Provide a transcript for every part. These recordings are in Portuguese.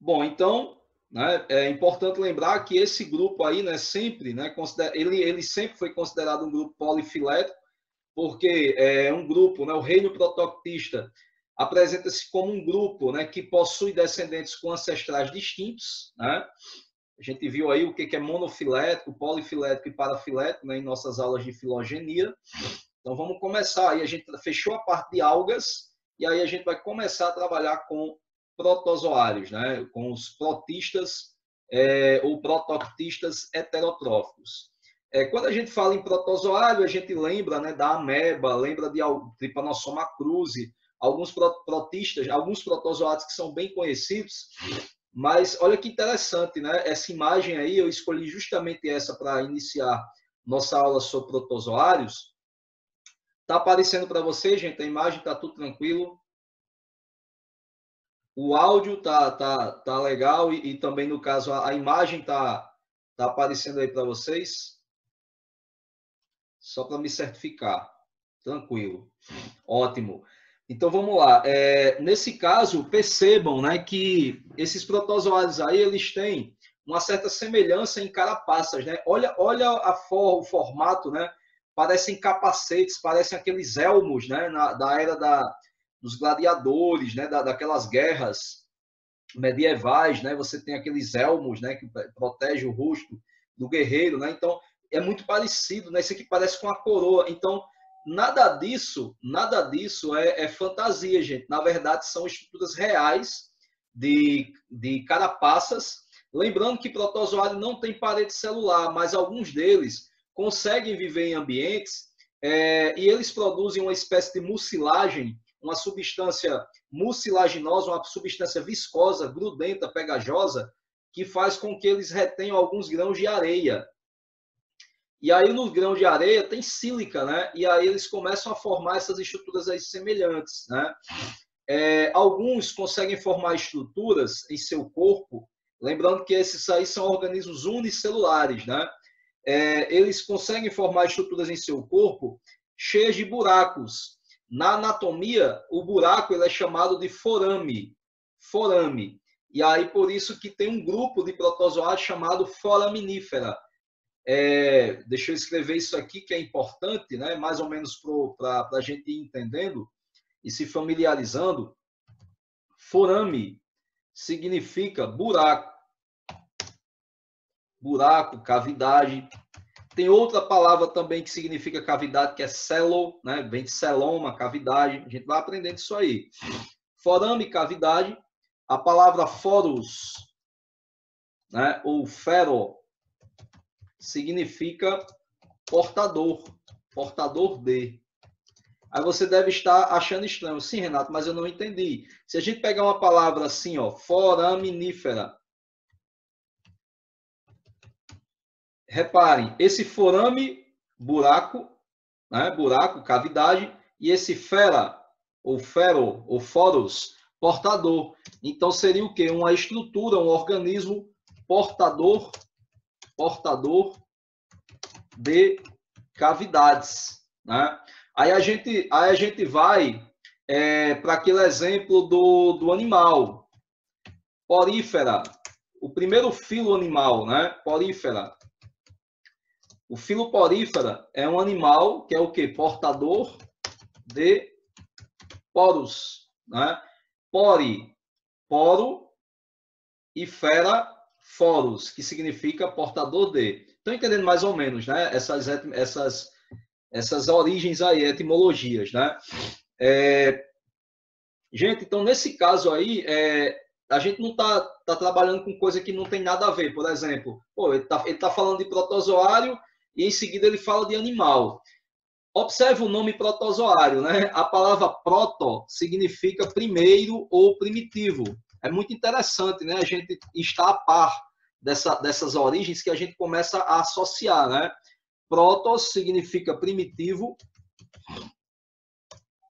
Bom, então, né, é importante lembrar que esse grupo aí, né, sempre, né, ele sempre foi considerado um grupo polifilético, porque é um grupo, né, o reino protoctista apresenta-se como um grupo, né, que possui descendentes com ancestrais distintos, né? A gente viu aí o que é monofilético, polifilético e parafilético, né, em nossas aulas de filogenia. Então vamos começar aí, a gente fechou a parte de algas e aí a gente vai começar a trabalhar com protozoários, né, com os protistas ou protoctistas heterotróficos. Quando a gente fala em protozoário, a gente lembra, né, da ameba, lembra de Trypanosoma cruzi, alguns protistas, alguns protozoários que são bem conhecidos, mas olha que interessante, né? Essa imagem aí, eu escolhi justamente essa para iniciar nossa aula sobre protozoários. Tá aparecendo para vocês, gente? A imagem tá tudo tranquilo? O áudio tá legal e também, no caso, a imagem tá aparecendo aí para vocês? Só para me certificar. Tranquilo. Ótimo. Então vamos lá. Nesse caso, percebam, né, que esses protozoários aí, eles têm uma certa semelhança em carapaças, né? Olha o formato, né? Parecem capacetes, parecem aqueles elmos, né? Da era dos gladiadores, né? Daquelas guerras medievais, né? Você tem aqueles elmos, né? Que protege o rosto do guerreiro, né? Então é muito parecido, né? Isso aqui parece com a coroa. Então nada disso é fantasia, gente. Na verdade, são estruturas reais de carapaças. Lembrando que protozoário não tem parede celular, mas alguns deles conseguem viver em ambientes e eles produzem uma espécie de mucilagem, uma substância mucilaginosa, uma substância viscosa, grudenta, pegajosa, que faz com que eles retenham alguns grãos de areia. E aí, no grão de areia, tem sílica, né? E aí eles começam a formar essas estruturas aí semelhantes, né? Alguns conseguem formar estruturas em seu corpo, lembrando que esses aí são organismos unicelulares, né? Eles conseguem formar estruturas em seu corpo cheias de buracos. Na anatomia, o buraco ele é chamado de forame. Forame. E aí, por isso que tem um grupo de protozoários chamado foraminífera. Deixa eu escrever isso aqui que é importante, né? Mais ou menos para a gente ir entendendo e se familiarizando. Forame significa buraco, cavidade. Tem outra palavra também que significa cavidade, que é celo, né? Vem de celoma, cavidade. A gente vai aprendendo isso aí. Forame, cavidade. A palavra forus, né? Ou fero, significa portador, portador de. Aí você deve estar achando estranho. Sim, Renato, mas eu não entendi. Se a gente pegar uma palavra assim, ó, foraminífera. Reparem, esse forame, buraco, né, buraco, cavidade, e esse fera, ou fero, ou foros, portador. Então seria o quê? Uma estrutura, um organismo portador de cavidades, né? Aí a gente vai para aquele exemplo do animal. Porífera, o primeiro filo animal, né? Porífera. O filo porífera é um animal que é o quê? Portador de poros, né? Pori, poro, e fera, foros, que significa portador de. Estão entendendo mais ou menos, né? Essas origens aí, etimologias, né? Gente, então nesse caso aí, a gente não está trabalhando com coisa que não tem nada a ver. Por exemplo, ele tá falando de protozoário e em seguida ele fala de animal. Observe o nome protozoário, né? A palavra proto significa primeiro ou primitivo. É muito interessante, né? A gente está a par dessas origens que a gente começa a associar, né? Protos significa primitivo.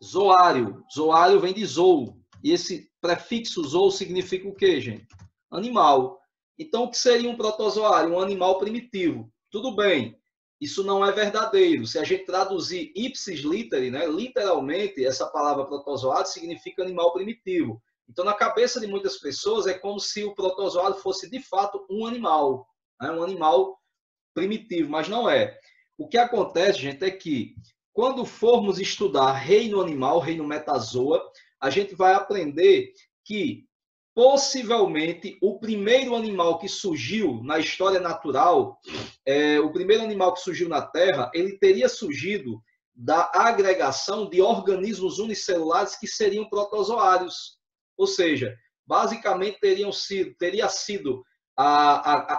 Zoário. Zoário vem de zou. E esse prefixo zou significa o quê, gente? Animal. Então, o que seria um protozoário? Um animal primitivo. Tudo bem. Isso não é verdadeiro. Se a gente traduzir ipsis literi, né, literalmente, essa palavra protozoário significa animal primitivo. Então, na cabeça de muitas pessoas, é como se o protozoário fosse, de fato, um animal, né? Um animal primitivo, mas não é. O que acontece, gente, é que quando formos estudar reino animal, reino metazoa, a gente vai aprender que possivelmente o primeiro animal que surgiu na história natural, o primeiro animal que surgiu na Terra, ele teria surgido da agregação de organismos unicelulares que seriam protozoários. Ou seja, basicamente teria sido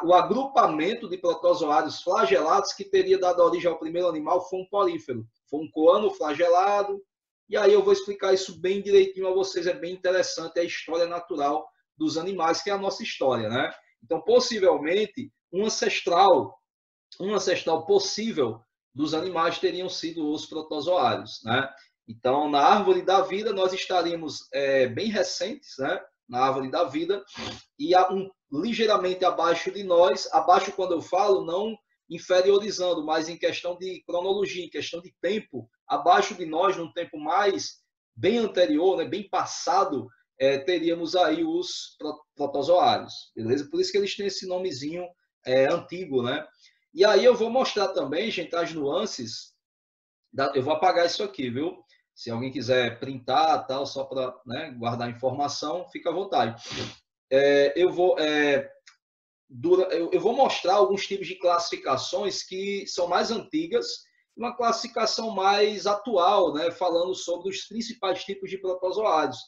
o agrupamento de protozoários flagelados que teria dado origem ao primeiro animal foi um porífero, foi um coano flagelado. E aí eu vou explicar isso bem direitinho a vocês, é bem interessante a história natural dos animais, que é a nossa história, né? Então, possivelmente, um ancestral possível dos animais teriam sido os protozoários, né? Então, na árvore da vida, nós estaríamos bem recentes, né? Na árvore da vida, e ligeiramente abaixo de nós, abaixo quando eu falo, não inferiorizando, mas em questão de cronologia, em questão de tempo, abaixo de nós, num tempo mais bem anterior, né, bem passado, teríamos aí os protozoários, beleza? Por isso que eles têm esse nomezinho antigo, né? E aí eu vou mostrar também, gente, as nuances. Eu vou apagar isso aqui, viu? Se alguém quiser printar, tal, só para, né, guardar informação, fica à vontade. Eu vou mostrar alguns tipos de classificações que são mais antigas, uma classificação mais atual, né, falando sobre os principais tipos de protozoários.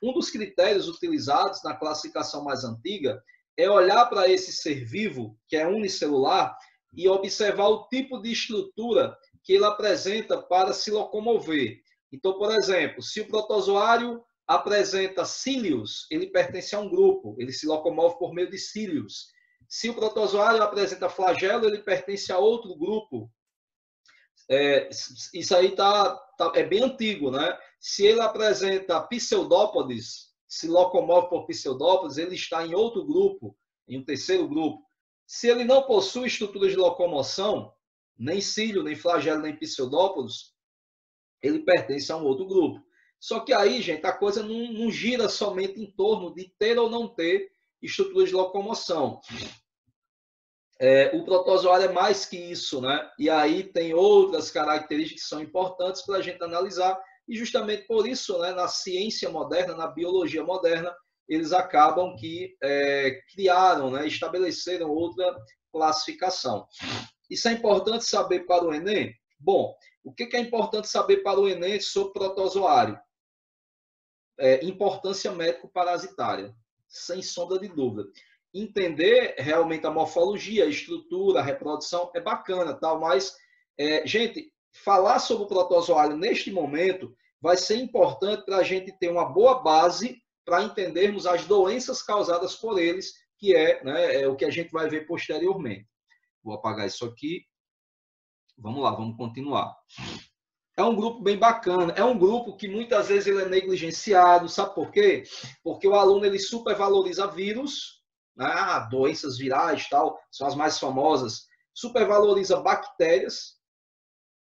Um dos critérios utilizados na classificação mais antiga é olhar para esse ser vivo, que é unicelular, e observar o tipo de estrutura que ele apresenta para se locomover. Então, por exemplo, se o protozoário apresenta cílios, ele pertence a um grupo, ele se locomove por meio de cílios. Se o protozoário apresenta flagelo, ele pertence a outro grupo. Isso aí é bem antigo, né? Se ele apresenta pseudópodes, se locomove por pseudópodes, ele está em outro grupo, em um terceiro grupo. Se ele não possui estrutura de locomoção, nem cílio, nem flagelo, nem pseudópodes, ele pertence a um outro grupo. Só que aí, gente, a coisa não gira somente em torno de ter ou não ter estrutura de locomoção. O protozoário é mais que isso, né? E aí tem outras características que são importantes para a gente analisar, e justamente por isso, né, na ciência moderna, na biologia moderna, eles acabam que criaram, né, estabeleceram outra classificação. Isso é importante saber para o Enem? Bom, o que é importante saber para o Enem sobre protozoário? Importância médico-parasitária, sem sombra de dúvida. Entender realmente a morfologia, a estrutura, a reprodução é bacana, tal, mas, gente, falar sobre o protozoário neste momento vai ser importante para a gente ter uma boa base para entendermos as doenças causadas por eles, que é o que a gente vai ver posteriormente. Vou apagar isso aqui. Vamos lá, vamos continuar. É um grupo bem bacana, é um grupo que muitas vezes ele é negligenciado, sabe por quê? Porque o aluno ele supervaloriza vírus, né? Doenças virais tal, são as mais famosas, supervaloriza bactérias.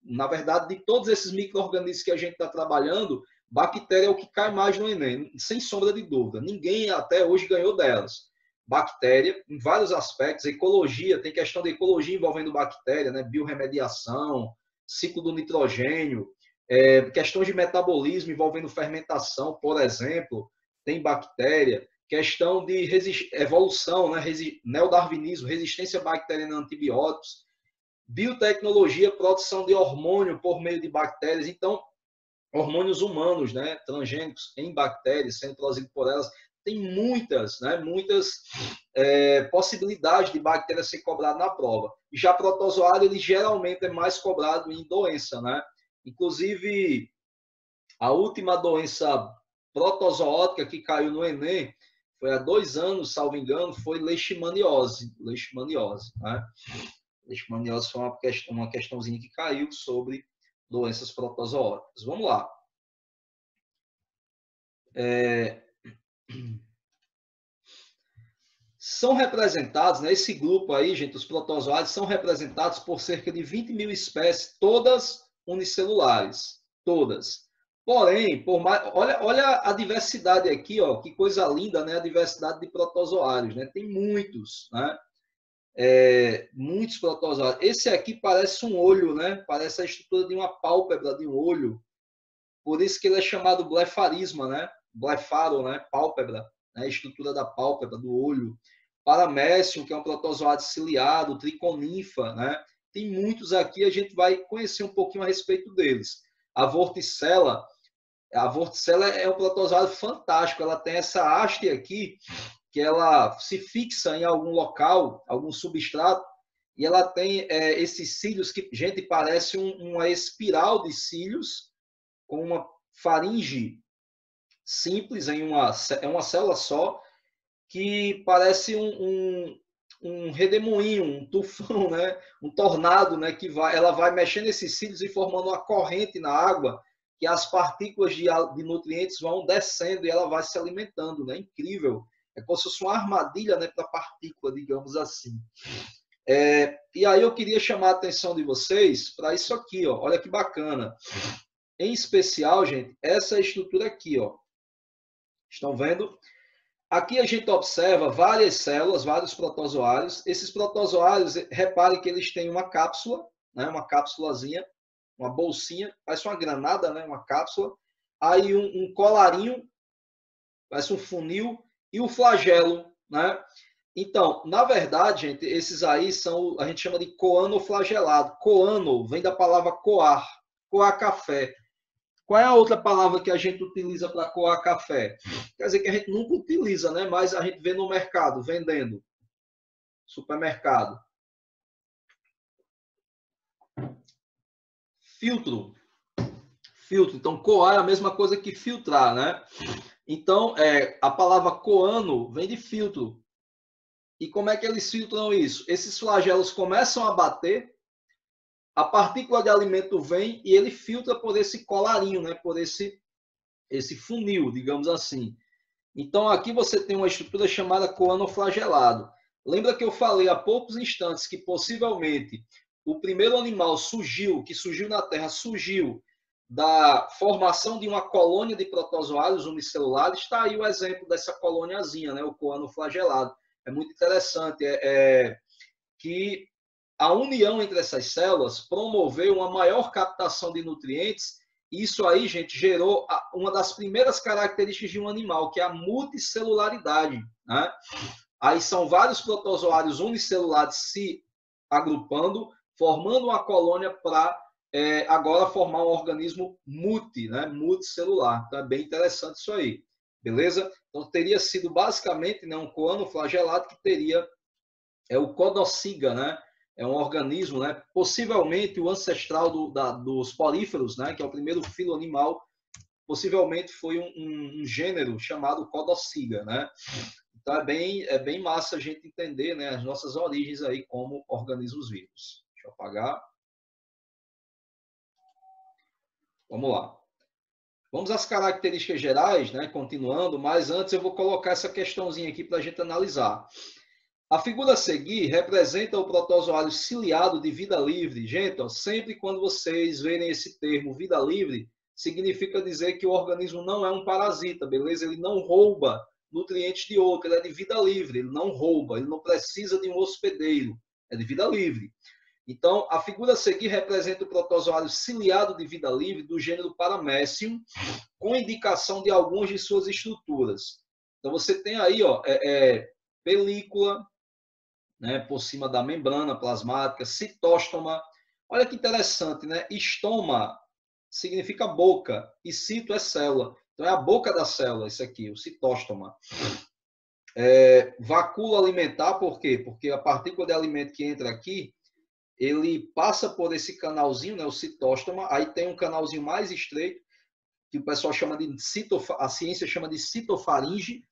Na verdade, de todos esses micro-organismos que a gente está trabalhando, bactéria é o que cai mais no Enem, sem sombra de dúvida. Ninguém até hoje ganhou delas. Bactéria, em vários aspectos, ecologia, tem questão de ecologia envolvendo bactéria, né? Biorremediação, ciclo do nitrogênio, questões de metabolismo envolvendo fermentação, por exemplo, tem bactéria, questão de evolução, né? Neodarwinismo, resistência bacteriana a antibióticos, biotecnologia, produção de hormônio por meio de bactérias, então, hormônios humanos, né? Transgênicos em bactérias, sendo produzidos por elas, tem muitas possibilidades de bactéria ser cobrada na prova. Já protozoário, ele geralmente é mais cobrado em doença, né? Inclusive, a última doença protozoótica que caiu no Enem foi há 2 anos, salvo engano, foi leishmaniose. Né? Leishmaniose foi uma questãozinha que caiu sobre doenças protozoóticas. Vamos lá. São representados, né, esse grupo aí, gente, os protozoários, são representados por cerca de 20 mil espécies, todas unicelulares, todas. Porém, por mais, olha a diversidade aqui, ó, que coisa linda, né? A diversidade de protozoários, né? Tem muitos, né? Muitos protozoários. Esse aqui parece um olho, né? Parece a estrutura de uma pálpebra de um olho. Por isso que ele é chamado blefarisma, né? Blefaro, né? Pálpebra, né? A estrutura da pálpebra, do olho. Paramécium, que é um protozoário ciliado, triconinfa, né? Tem muitos aqui, a gente vai conhecer um pouquinho a respeito deles. A vorticela é um protozoário fantástico, ela tem essa haste aqui, que ela se fixa em algum local, algum substrato, e ela tem esses cílios que, gente, parece uma espiral de cílios com uma faringe simples em uma célula só, que parece um redemoinho, um tufão, né? Um tornado, né? Ela vai mexendo esses cílios e formando uma corrente na água, que as partículas de nutrientes vão descendo e ela vai se alimentando, né? Incrível. É como se fosse uma armadilha, né, para a partícula, digamos assim. E aí eu queria chamar a atenção de vocês para isso aqui, ó. Olha que bacana. Em especial, gente, essa estrutura aqui, ó. Estão vendo? Aqui a gente observa várias células, vários protozoários. Esses protozoários, reparem que eles têm uma cápsula, né? Uma cápsulazinha, uma bolsinha, parece uma granada, né? Uma cápsula. Aí um colarinho, parece um funil, e o flagelo, né? Então, na verdade, gente, esses aí a gente chama de coanoflagelado. Coano vem da palavra coar, coar café. Qual é a outra palavra que a gente utiliza para coar café? Quer dizer que a gente nunca utiliza, né? Mas a gente vê no mercado, vendendo. Supermercado. Filtro. Filtro. Então, coar é a mesma coisa que filtrar, né? Então, a palavra coano vem de filtro. E como é que eles filtram isso? Esses flagelos começam a bater, a partícula de alimento vem e ele filtra por esse colarinho, né? Por esse funil, digamos assim. Então, aqui você tem uma estrutura chamada coanoflagelado. Lembra que eu falei há poucos instantes que possivelmente o primeiro animal que surgiu na Terra, surgiu da formação de uma colônia de protozoários unicelulares? Está aí o exemplo dessa colôniazinha, né? O coanoflagelado. É muito interessante. Que a união entre essas células promoveu uma maior captação de nutrientes. Isso aí, gente, gerou uma das primeiras características de um animal, que é a multicelularidade, né? Aí são vários protozoários unicelulares se agrupando, formando uma colônia para agora formar um organismo multicelular. Então é bem interessante isso aí, beleza? Então teria sido basicamente, né, um coanoflagelado que teria o Codociga, né? É um organismo, né? Possivelmente o ancestral dos poríferos, né? Que é o primeiro filo animal, possivelmente foi um gênero chamado Codociga, né? Então é bem massa a gente entender, né, as nossas origens aí como organismos vivos. Deixa eu apagar. Vamos lá. Vamos às características gerais, né? Continuando, mas antes eu vou colocar essa questãozinha aqui para a gente analisar. A figura a seguir representa o protozoário ciliado de vida livre. Gente, ó, sempre quando vocês verem esse termo vida livre, significa dizer que o organismo não é um parasita, beleza? Ele não rouba nutrientes de outro, ele é de vida livre, ele não rouba, ele não precisa de um hospedeiro, é de vida livre. Então, a figura a seguir representa o protozoário ciliado de vida livre do gênero Paramécium, com indicação de algumas de suas estruturas. Então, você tem aí, ó, película, né, por cima da membrana plasmática, citóstoma. Olha que interessante, né? Estoma significa boca e cito é célula. Então é a boca da célula, isso aqui, o citóstoma. Vacúolo alimentar, por quê? Porque a partícula de alimento que entra aqui, ele passa por esse canalzinho, né, o citóstoma, aí tem um canalzinho mais estreito, que o pessoal chama de a ciência chama de citofaringe.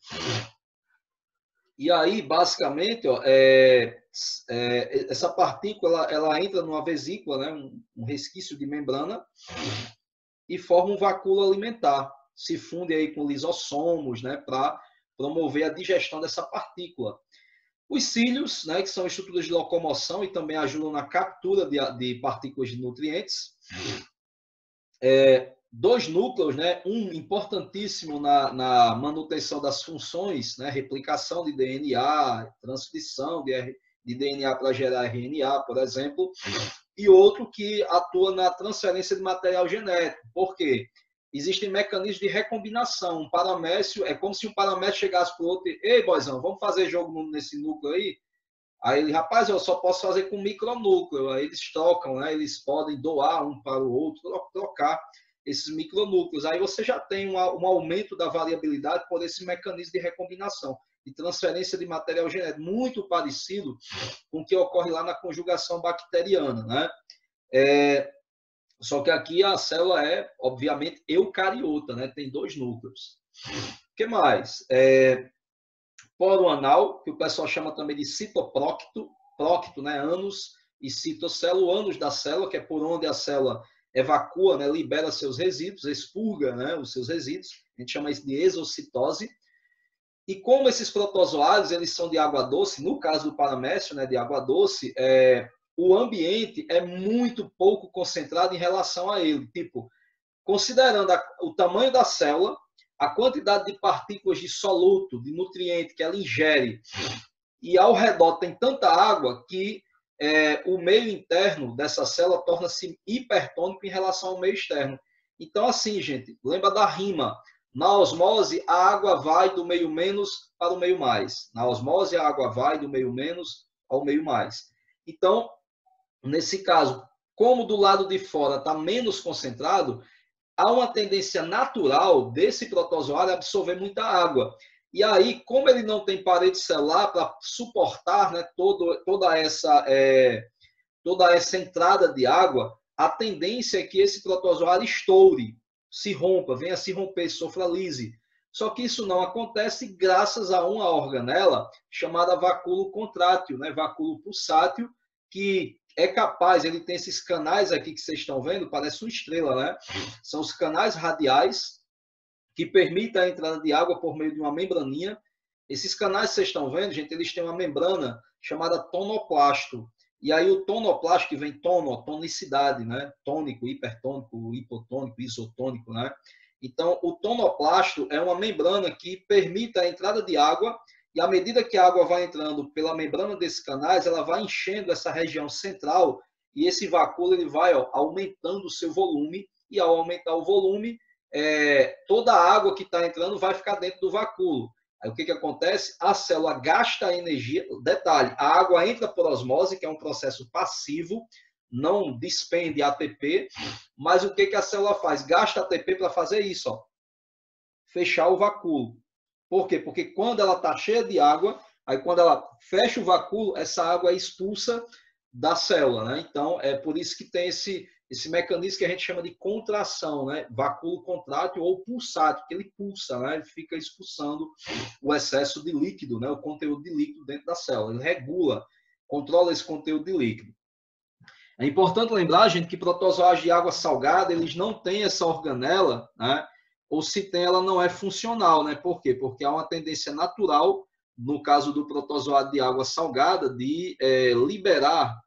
E aí, basicamente, ó, essa partícula ela entra numa vesícula, né, um resquício de membrana, e forma um vacúolo alimentar. Se funde aí com lisossomos, né, para promover a digestão dessa partícula. Os cílios, né, que são estruturas de locomoção e também ajudam na captura de partículas de nutrientes. dois núcleos, né? Um importantíssimo na manutenção das funções, né? Replicação de DNA, transcrição de DNA para gerar RNA, por exemplo, e outro que atua na transferência de material genético. Por quê? Existem mecanismos de recombinação. Um paramécio, é como se um paramécio chegasse para o outro e, ei, boizão, vamos fazer jogo nesse núcleo aí? Aí ele, rapaz, eu só posso fazer com micronúcleo. Aí eles trocam, né? Eles podem doar um para o outro, trocar esses micronúcleos. Aí você já tem um aumento da variabilidade por esse mecanismo de recombinação, de transferência de material genético, muito parecido com o que ocorre lá na conjugação bacteriana, né? Só que aqui a célula é, obviamente, eucariota, né? Tem dois núcleos. O que mais? Poro anal, que o pessoal chama também de citoprócto, prócto, né? Ânus, e citocelo, ânus da célula, que é por onde a célula evacua, né? Libera seus resíduos, expurga, né? Os seus resíduos. A gente chama isso de exocitose. E como esses protozoários eles são de água doce, no caso do paramécio, né? De água doce, o ambiente é muito pouco concentrado em relação a ele. Tipo, considerando o tamanho da célula, a quantidade de partículas de soluto, de nutriente que ela ingere, e ao redor tem tanta água que o meio interno dessa célula torna-se hipertônico em relação ao meio externo. Então, assim, gente, lembra da rima. Na osmose, a água vai do meio menos para o meio mais. Na osmose, a água vai do meio menos ao meio mais. Então, nesse caso, como do lado de fora está menos concentrado, há uma tendência natural desse protozoário absorver muita água. E aí, como ele não tem parede celular para suportar, né, toda essa entrada de água, a tendência é que esse protozoário estoure, se rompa, venha se romper, sofra lise. Só que isso não acontece graças a uma organela chamada vacúolo contrátil, né, vacúolo pulsátil, que é capaz, ele tem esses canais aqui que vocês estão vendo, parece uma estrela, né? São os canais radiais que permitem a entrada de água por meio de uma membraninha. Esses canais que vocês estão vendo, gente, eles têm uma membrana chamada tonoplasto. E aí o tonoplasto, que vem tonicidade, né? Tônico, hipertônico, hipotônico, isotônico, né? Então, o tonoplasto é uma membrana que permite a entrada de água. E à medida que a água vai entrando pela membrana desses canais, ela vai enchendo essa região central e esse vacúolo ele vai aumentando o seu volume. E ao aumentar o volume, toda a água que está entrando vai ficar dentro do vacúolo. Aí o que acontece? A célula gasta energia. Detalhe, a água entra por osmose, que é um processo passivo, não despende ATP, mas o que a célula faz? Gasta ATP para fazer isso, ó, fechar o vacúolo. Por quê? Porque quando ela está cheia de água, aí quando ela fecha o vacúolo, essa água é expulsa da célula, né? Então, é por isso que tem esse mecanismo que a gente chama de contração, né? Vacúolo contrátil ou pulsátil, que ele pulsa, né? Ele fica expulsando o excesso de líquido, né? O conteúdo de líquido dentro da célula. Ele regula, controla esse conteúdo de líquido. É importante lembrar, gente, que protozoários de água salgada, eles não têm essa organela, né? Ou se tem, ela não é funcional, né? Por quê? Porque há uma tendência natural, no caso do protozoário de água salgada, de liberar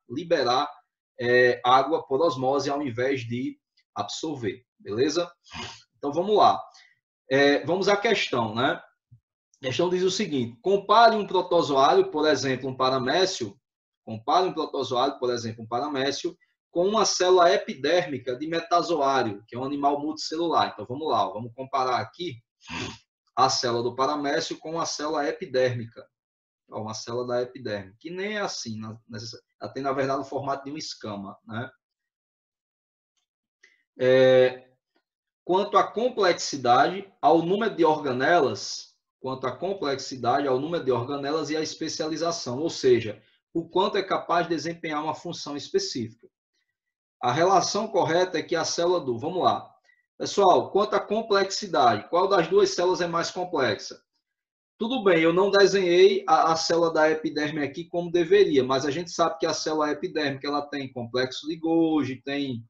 água por osmose ao invés de absorver, beleza? Então vamos lá. Vamos à questão, né? A questão diz o seguinte: compare um protozoário, por exemplo, um paramécio, com uma célula epidérmica de metazoário, que é um animal multicelular. Então, vamos lá, vamos comparar aqui a célula do paramécio com a célula epidérmica. Uma célula da epiderme, que nem é assim, ela tem, na verdade, o formato de uma escama, né? Quanto à complexidade, ao número de organelas, e a especialização, ou seja, o quanto é capaz de desempenhar uma função específica. A relação correta é que a célula do... Vamos lá. Pessoal, quanto à complexidade, qual das duas células é mais complexa? Tudo bem, eu não desenhei a célula da epiderme aqui como deveria, mas a gente sabe que a célula epidérmica ela tem complexo de Golgi, tem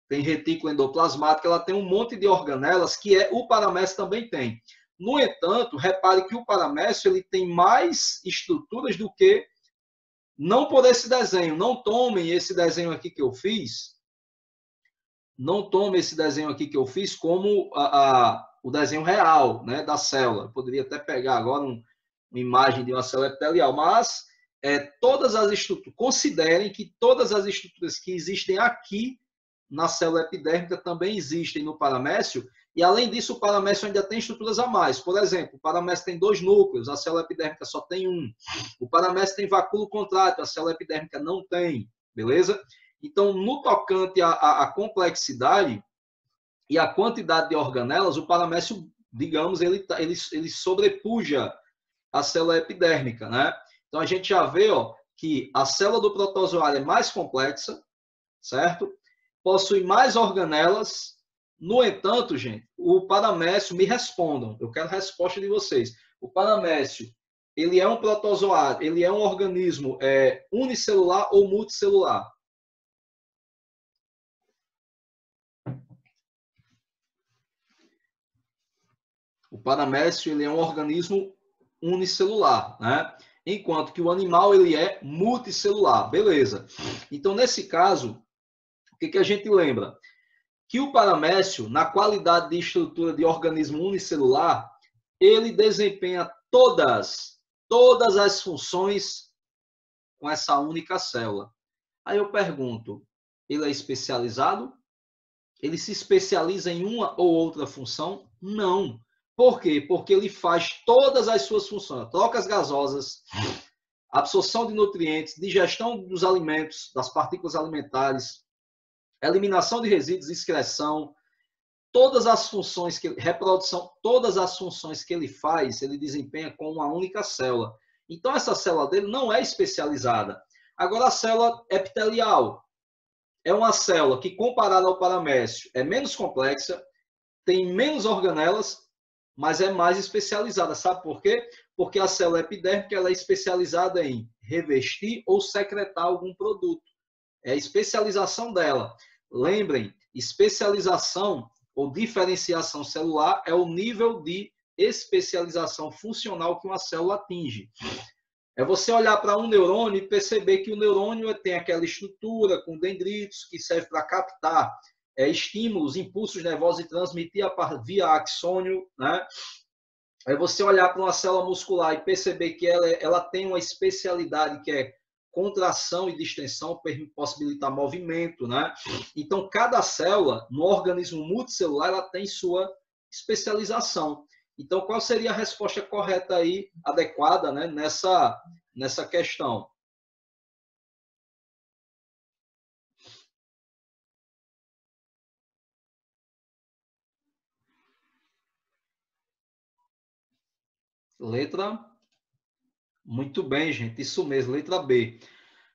retículo endoplasmático, ela tem um monte de organelas que o paramécio também tem. No entanto, repare que o paramécio ele tem mais estruturas do que... Não por esse desenho, não tomem esse desenho aqui que eu fiz. não tome esse desenho aqui que eu fiz como o desenho real, né, da célula. Eu poderia até pegar agora uma imagem de uma célula epitelial, mas todas as estruturas, considerem que todas as estruturas que existem aqui na célula epidérmica também existem no paramécio, e além disso o paramécio ainda tem estruturas a mais. Por exemplo, o paramécio tem 2 núcleos, a célula epidérmica só tem um. O paramécio tem vacúolo contrátil, a célula epidérmica não tem, beleza? Então, no tocante à complexidade e à quantidade de organelas, o paramécio, digamos, ele sobrepuja a célula epidérmica, né? Então, a gente já vê, ó, que a célula do protozoário é mais complexa, certo? Possui mais organelas. No entanto, gente, o paramécio, me respondam, eu quero a resposta de vocês. O paramécio, ele é um protozoário, ele é um organismo unicelular ou multicelular? O paramécio, ele é um organismo unicelular, né? Enquanto que o animal, ele é multicelular, beleza. Então, nesse caso, o que a gente lembra? Que o paramécio, na qualidade de estrutura de organismo unicelular, ele desempenha todas as funções com essa única célula. Aí eu pergunto, ele é especializado? Ele se especializa em uma ou outra função? Não. Por quê? Porque ele faz todas as suas funções. Trocas gasosas, absorção de nutrientes, digestão dos alimentos, das partículas alimentares, eliminação de resíduos, excreção, todas as funções que reprodução, todas as funções que ele faz, ele desempenha com uma única célula. Então essa célula dele não é especializada. Agora a célula epitelial é uma célula que, comparada ao paramécio, é menos complexa, tem menos organelas, mas é mais especializada. Sabe por quê? Porque a célula epidérmica ela é especializada em revestir ou secretar algum produto. É a especialização dela. Lembrem, especialização ou diferenciação celular é o nível de especialização funcional que uma célula atinge. É você olhar para um neurônio e perceber que o neurônio tem aquela estrutura com dendritos que serve para captar estímulos, impulsos nervosos e transmitir via axônio, né? É você olhar para uma célula muscular e perceber que ela tem uma especialidade que é contração e distensão, possibilitar movimento, né? Então, cada célula, no organismo multicelular, ela tem sua especialização. Então, qual seria a resposta correta aí, adequada, né, nessa questão? Letra? Muito bem, gente. Isso mesmo, letra B.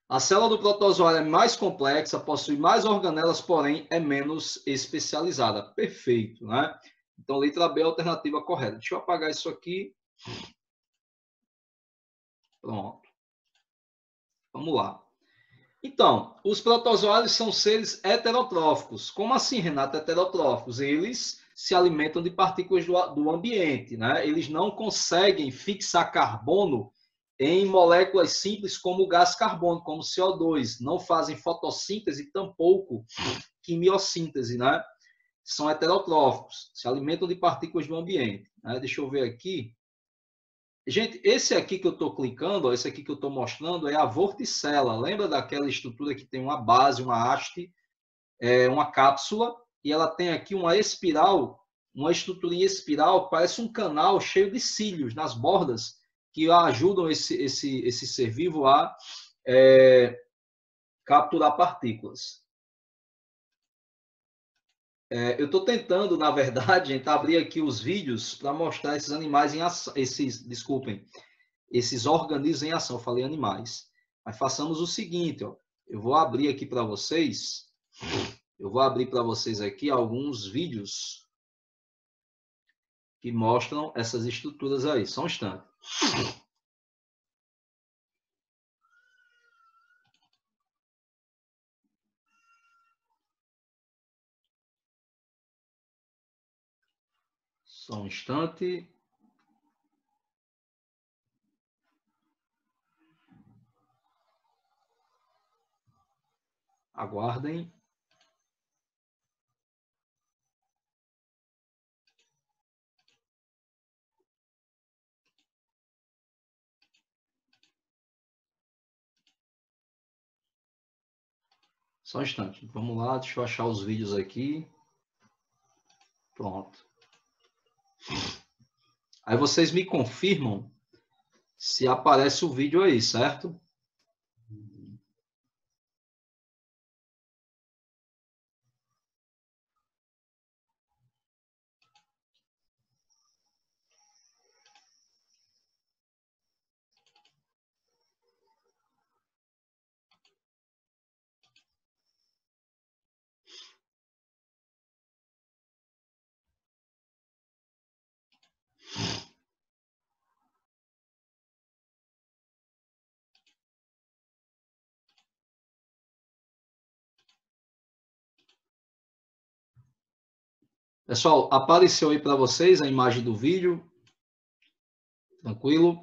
A célula do protozoário é mais complexa, possui mais organelas, porém é menos especializada. Perfeito, né? Então, letra B é a alternativa correta. Deixa eu apagar isso aqui. Pronto. Vamos lá. Então, os protozoários são seres heterotróficos. Como assim, Renato, heterotróficos? Eles se alimentam de partículas do ambiente, né? Eles não conseguem fixar carbono em moléculas simples como o gás carbônico, como o CO2. Não fazem fotossíntese, tampouco quimiossíntese, né? São heterotróficos, se alimentam de partículas do ambiente, né? Deixa eu ver aqui. Gente, esse aqui que eu estou clicando, esse aqui que eu estou mostrando é a vorticela. Lembra daquela estrutura que tem uma base, uma haste, uma cápsula, e ela tem aqui uma espiral, uma estrutura em espiral, parece um canal cheio de cílios nas bordas, que ajudam esse ser vivo a capturar partículas. Eu estou tentando, na verdade, gente, abrir aqui os vídeos para mostrar esses animais em ação, desculpem, esses organismos em ação. Eu falei animais. Mas façamos o seguinte, ó. Eu vou abrir aqui para vocês. Eu vou abrir para vocês aqui alguns vídeos que mostram essas estruturas aí. Só um instante. Só um instante. Aguardem. Só um instante. Vamos lá, deixa eu achar os vídeos aqui. Pronto. Aí vocês me confirmam se aparece o vídeo aí, certo? Pessoal, apareceu aí para vocês a imagem do vídeo? Tranquilo?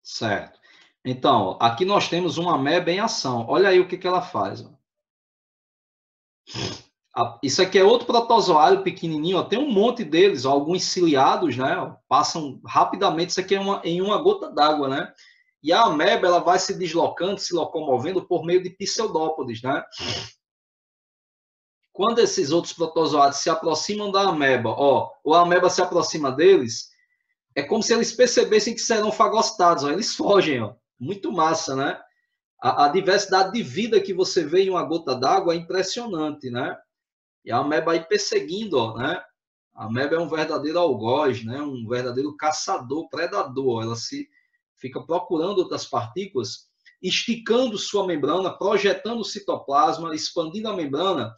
Certo. Então, aqui nós temos uma ameba em ação. Olha aí o que ela faz. Isso aqui é outro protozoário pequenininho, ó. Tem um monte deles, ó, alguns ciliados, né? Ó, passam rapidamente. Isso aqui é em uma gota d'água, né? E a ameba ela vai se deslocando, se locomovendo por meio de pseudópodes, né? Quando esses outros protozoários se aproximam da ameba, ó, ou a ameba se aproxima deles, é como se eles percebessem que serão fagostados, ó, eles fogem, ó. Muito massa, né? A diversidade de vida que você vê em uma gota d'água é impressionante, né? E a ameba aí perseguindo, ó, né? A ameba é um verdadeiro algoz, né? Um verdadeiro caçador, predador. Ela se fica procurando outras partículas, esticando sua membrana, projetando o citoplasma, expandindo a membrana,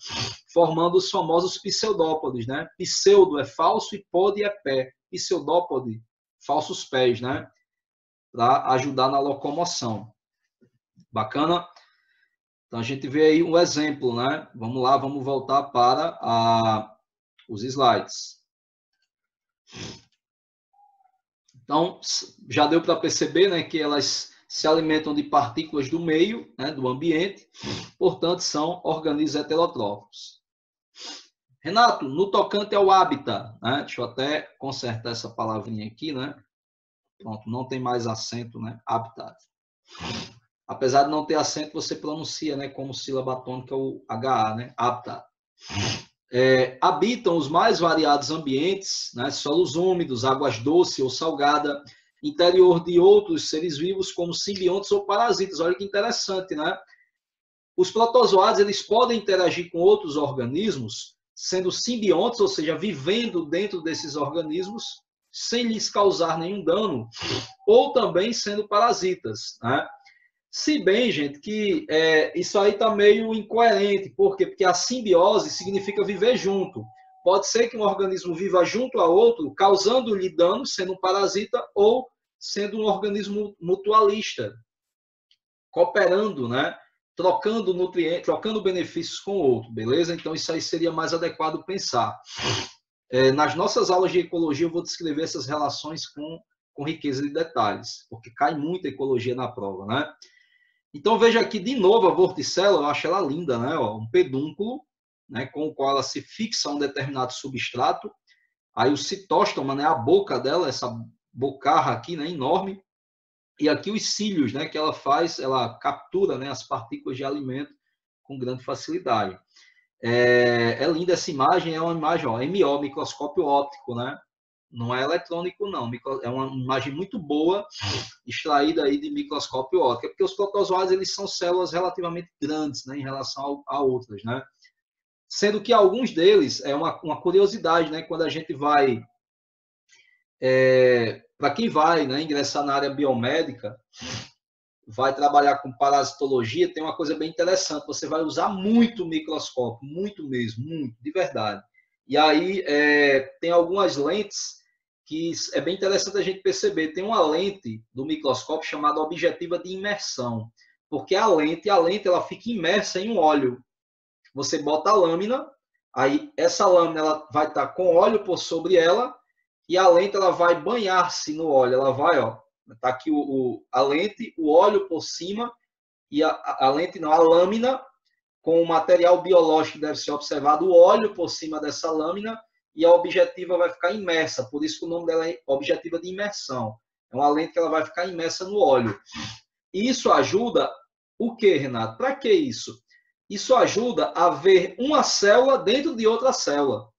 formando os famosos pseudópodes, né? Pseudo é falso e pode é pé. Pseudópode, falsos pés, né? Para ajudar na locomoção. Bacana? Então a gente vê aí um exemplo, né? Vamos lá, vamos voltar para os slides. Então, já deu para perceber, né, que elas se alimentam de partículas do meio, né, do ambiente, portanto, são organismos heterotróficos. Renato, no tocante ao hábitat, né, deixa eu até consertar essa palavrinha aqui, né? Pronto, não tem mais acento, né? Habitat. Apesar de não ter acento, você pronuncia, né, como sílaba tônica o HA, né? Habitat. Habitam os mais variados ambientes, né, solos úmidos, águas doces ou salgada, interior de outros seres vivos como simbiontes ou parasitas. Olha que interessante, né? Os protozoários eles podem interagir com outros organismos, sendo simbiontes, ou seja, vivendo dentro desses organismos, sem lhes causar nenhum dano, ou também sendo parasitas, né? Se bem, gente, que isso aí está meio incoerente. Por quê? Porque a simbiose significa viver junto. Pode ser que um organismo viva junto a outro, causando-lhe dano, sendo um parasita, ou sendo um organismo mutualista, cooperando, né? Trocando nutrientes, trocando benefícios com o outro, beleza? Então, isso aí seria mais adequado pensar. Nas nossas aulas de ecologia, eu vou descrever essas relações com riqueza de detalhes, porque cai muita ecologia na prova, né? Então, veja aqui de novo a vorticela, eu acho ela linda, né? Ó, um pedúnculo, né, com o qual ela se fixa a um determinado substrato. Aí o citóstoma, né, a boca dela, essa bocarra aqui, né, enorme. E aqui os cílios, né, que ela faz, ela captura, né, as partículas de alimento com grande facilidade. É linda essa imagem, é uma imagem, ó, MO, microscópio óptico, né? Não é eletrônico, não. É uma imagem muito boa, extraída aí de microscópio óptico, porque os protozoários eles são células relativamente grandes, né, em relação a outras, né? Sendo que alguns deles é uma curiosidade, né? Quando a gente vai para quem vai, né, ingressar na área biomédica, vai trabalhar com parasitologia, tem uma coisa bem interessante. Você vai usar muito microscópio, muito mesmo, muito, de verdade. E aí tem algumas lentes que é bem interessante a gente perceber. Tem uma lente do microscópio chamada objetiva de imersão, porque a lente ela fica imersa em um óleo. Você bota a lâmina, aí essa lâmina ela vai estar com óleo por sobre ela e a lente ela vai banhar-se no óleo. Ela vai, ó, tá aqui a lente, o óleo por cima e a lente não, a lâmina com o material biológico que deve ser observado, o óleo por cima dessa lâmina e a objetiva vai ficar imersa. Por isso que o nome dela é objetiva de imersão. É uma lente que ela vai ficar imersa no óleo. E isso ajuda o que, Renato? Para que isso? Isso ajuda a ver uma célula dentro de outra célula.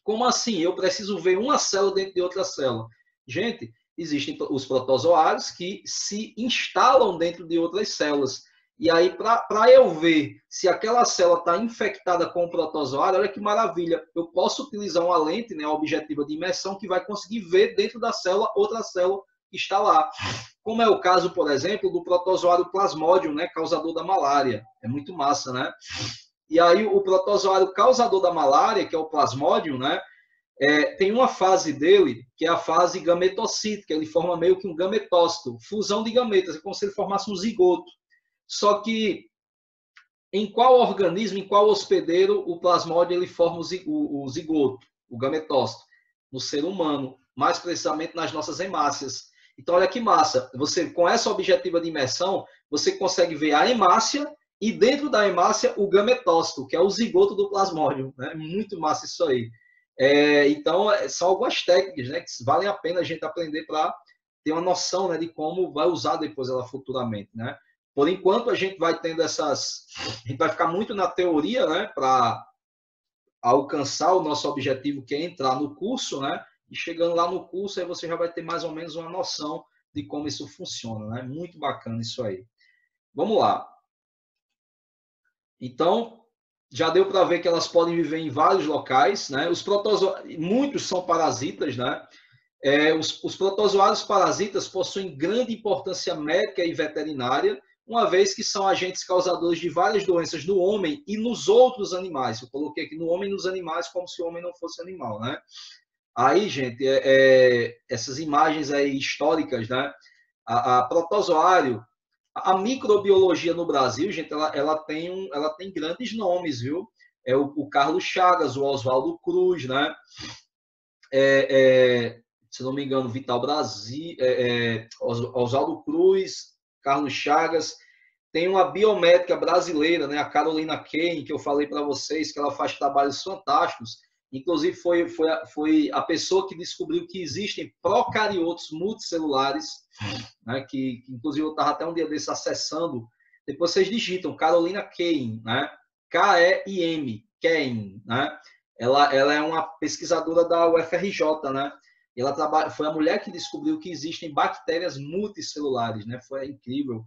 Como assim? Eu preciso ver uma célula dentro de outra célula. Gente, existem os protozoários que se instalam dentro de outras células. E aí, para eu ver se aquela célula está infectada com o protozoário, olha que maravilha. Eu posso utilizar uma lente, né, objetiva de imersão, que vai conseguir ver dentro da célula outra célula que está lá. Como é o caso, por exemplo, do protozoário plasmodium, né, causador da malária. É muito massa, né? E aí o protozoário causador da malária, que é o plasmodium, né, tem uma fase dele, que é a fase gametocítica, ele forma meio que um gametócito, fusão de gametas, é como se ele formasse um zigoto. Só que em qual organismo, em qual hospedeiro o plasmódio ele forma o zigoto, o gametócito? No ser humano, mais precisamente nas nossas hemácias. Então, olha que massa. Você, com essa objetiva de imersão, você consegue ver a hemácia e dentro da hemácia o gametócito, que é o zigoto do plasmódio. Né? Muito massa isso aí. Então, são algumas técnicas, né, que valem a pena a gente aprender para ter uma noção, né, de como vai usar depois ela futuramente, né? Por enquanto, a gente vai tendo essas. A gente vai ficar muito na teoria, né, para alcançar o nosso objetivo, que é entrar no curso, né? E chegando lá no curso, aí você já vai ter mais ou menos uma noção de como isso funciona, né? Muito bacana isso aí. Vamos lá. Então, já deu para ver que elas podem viver em vários locais, né? Os protozoários, muitos são parasitas, né? Os protozoários parasitas possuem grande importância médica e veterinária, uma vez que são agentes causadores de várias doenças no homem e nos outros animais. Eu coloquei aqui no homem e nos animais como se o homem não fosse animal, né? Aí, gente, essas imagens aí históricas, né? A protozoário, a microbiologia no Brasil, gente, ela tem grandes nomes, viu? O Carlos Chagas, o Oswaldo Cruz, né? Se não me engano, Vital Brasil, Oswaldo Cruz, Carlos Chagas. Tem uma biomédica brasileira, né, a Carolina Kane, que eu falei para vocês, que ela faz trabalhos fantásticos. Inclusive, foi a pessoa que descobriu que existem procariotos multicelulares, né, que inclusive eu estava até um dia desse acessando. Depois vocês digitam Carolina Kane, né, K-E-I-M, Kane, né? Ela é uma pesquisadora da UFRJ, né? Foi a mulher que descobriu que existem bactérias multicelulares, né? Foi incrível.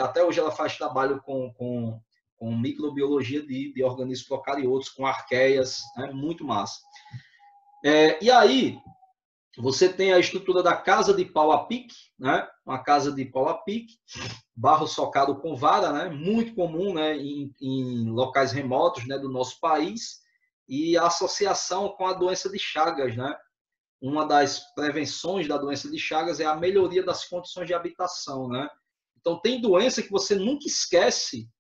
Até hoje ela faz trabalho com microbiologia de organismos procariotos, com arqueias, né? Muito massa. E aí, você tem a estrutura da casa de pau a pique, né? Uma casa de pau a pique, barro socado com vara, né? Muito comum, né? Em locais remotos, né? Do nosso país, e a associação com a doença de Chagas, né? Uma das prevenções da doença de Chagas é a melhoria das condições de habitação, né? Então, tem doença que você nunca esquece.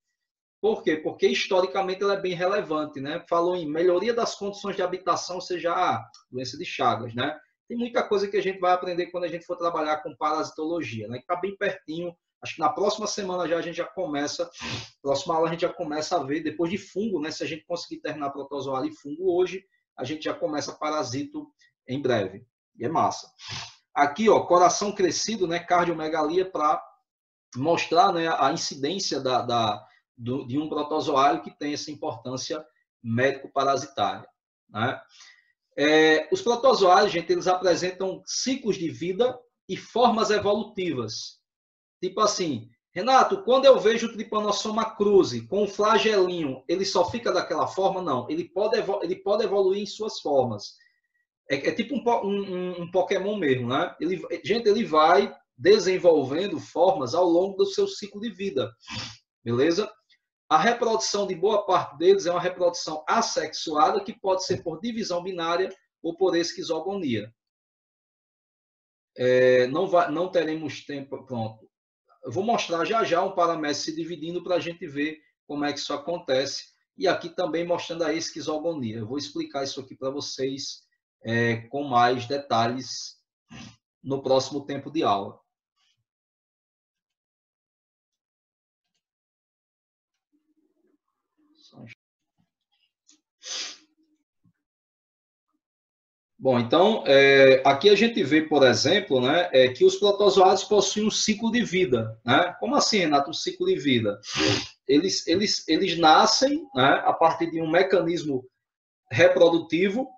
Por quê? Porque historicamente ela é bem relevante, né? Falou em melhoria das condições de habitação, ou seja, a doença de Chagas, né? Tem muita coisa que a gente vai aprender quando a gente for trabalhar com parasitologia, né? Que está bem pertinho. Acho que na próxima semana já a gente já começa, próxima aula a gente já começa a ver, depois de fungo, né? Se a gente conseguir terminar protozoário e fungo hoje, a gente já começa parasito em breve. E é massa. Aqui, ó, coração crescido, né? Cardiomegalia, para mostrar, né, a incidência de um protozoário que tem essa importância médico-parasitária, né? Os protozoários, gente, eles apresentam ciclos de vida e formas evolutivas. Tipo assim, Renato, quando eu vejo o Trypanosoma cruzi com um flagelinho, ele só fica daquela forma? Não, ele pode evoluir em suas formas. Tipo um Pokémon mesmo, né? Ele vai desenvolvendo formas ao longo do seu ciclo de vida, beleza? A reprodução de boa parte deles é uma reprodução assexuada, que pode ser por divisão binária ou por esquizogonia. Não teremos tempo. Pronto. Eu vou mostrar já já um paramétrio se dividindo para a gente ver como é que isso acontece. E aqui também mostrando a esquizogonia. Eu vou explicar isso aqui para vocês com mais detalhes no próximo tempo de aula. Bom, então, aqui a gente vê, por exemplo, né, que os protozoários possuem um ciclo de vida. Né? Como assim, Renato, um ciclo de vida? Eles nascem, né, a partir de um mecanismo reprodutivo,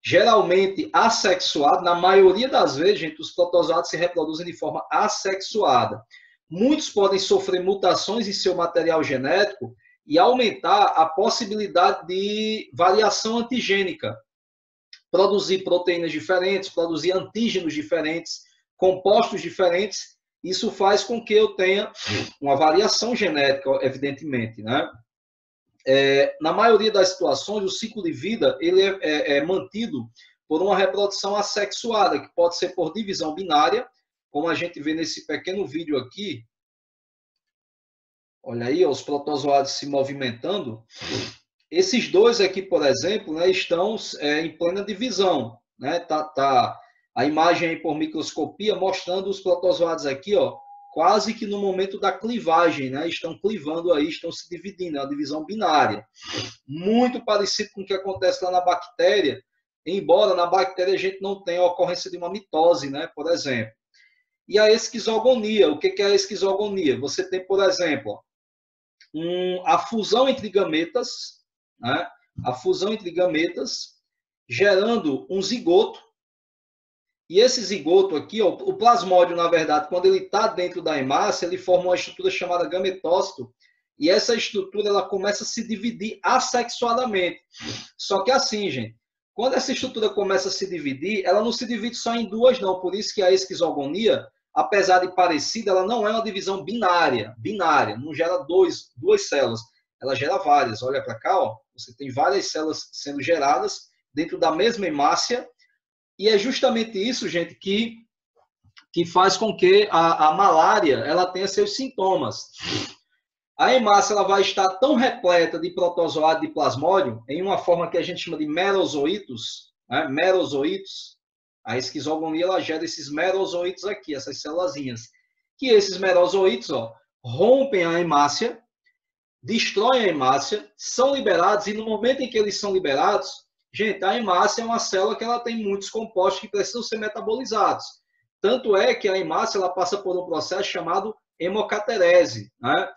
geralmente assexuado. Na maioria das vezes, gente, os protozoários se reproduzem de forma assexuada. Muitos podem sofrer mutações em seu material genético e aumentar a possibilidade de variação antigênica, produzir proteínas diferentes, produzir antígenos diferentes, compostos diferentes. Isso faz com que eu tenha uma variação genética, evidentemente, né? Na maioria das situações, o ciclo de vida ele é mantido por uma reprodução assexuada, que pode ser por divisão binária, como a gente vê nesse pequeno vídeo aqui. Olha aí, os protozoários se movimentando. Esses dois aqui, por exemplo, né, estão em plena divisão. Né? Tá a imagem aí por microscopia mostrando os protozoários aqui, ó, quase que no momento da clivagem, né? Estão clivando aí, estão se dividindo, é uma divisão binária. Muito parecido com o que acontece lá na bactéria, embora na bactéria a gente não tenha a ocorrência de uma mitose, né? Por exemplo. E a esquizogonia, o que é a esquizogonia? Você tem, por exemplo, a fusão entre gametas, né? A fusão entre gametas, gerando um zigoto. E esse zigoto aqui, ó, o plasmódio, na verdade, quando ele está dentro da hemácia, ele forma uma estrutura chamada gametócito, e essa estrutura ela começa a se dividir assexuadamente. Só que assim, gente, quando essa estrutura começa a se dividir, ela não se divide só em duas, não. Por isso que a esquizogonia, apesar de parecida, ela não é uma divisão binária, não gera duas células, ela gera várias. Olha para cá, ó, você tem várias células sendo geradas dentro da mesma hemácia, e é justamente isso, gente, que faz com que a malária ela tenha seus sintomas. A hemácia ela vai estar tão repleta de protozoário de plasmódio, em uma forma que a gente chama de merozoítos, né? Merozoítos. A esquizogonia ela gera esses merozoítos aqui, essas célulazinhas. Que esses merozoítos, ó, rompem a hemácia, destroem a hemácia, são liberados, e no momento em que eles são liberados, gente, a hemácia é uma célula que ela tem muitos compostos que precisam ser metabolizados. Tanto é que a hemácia ela passa por um processo chamado hemocaterese, né?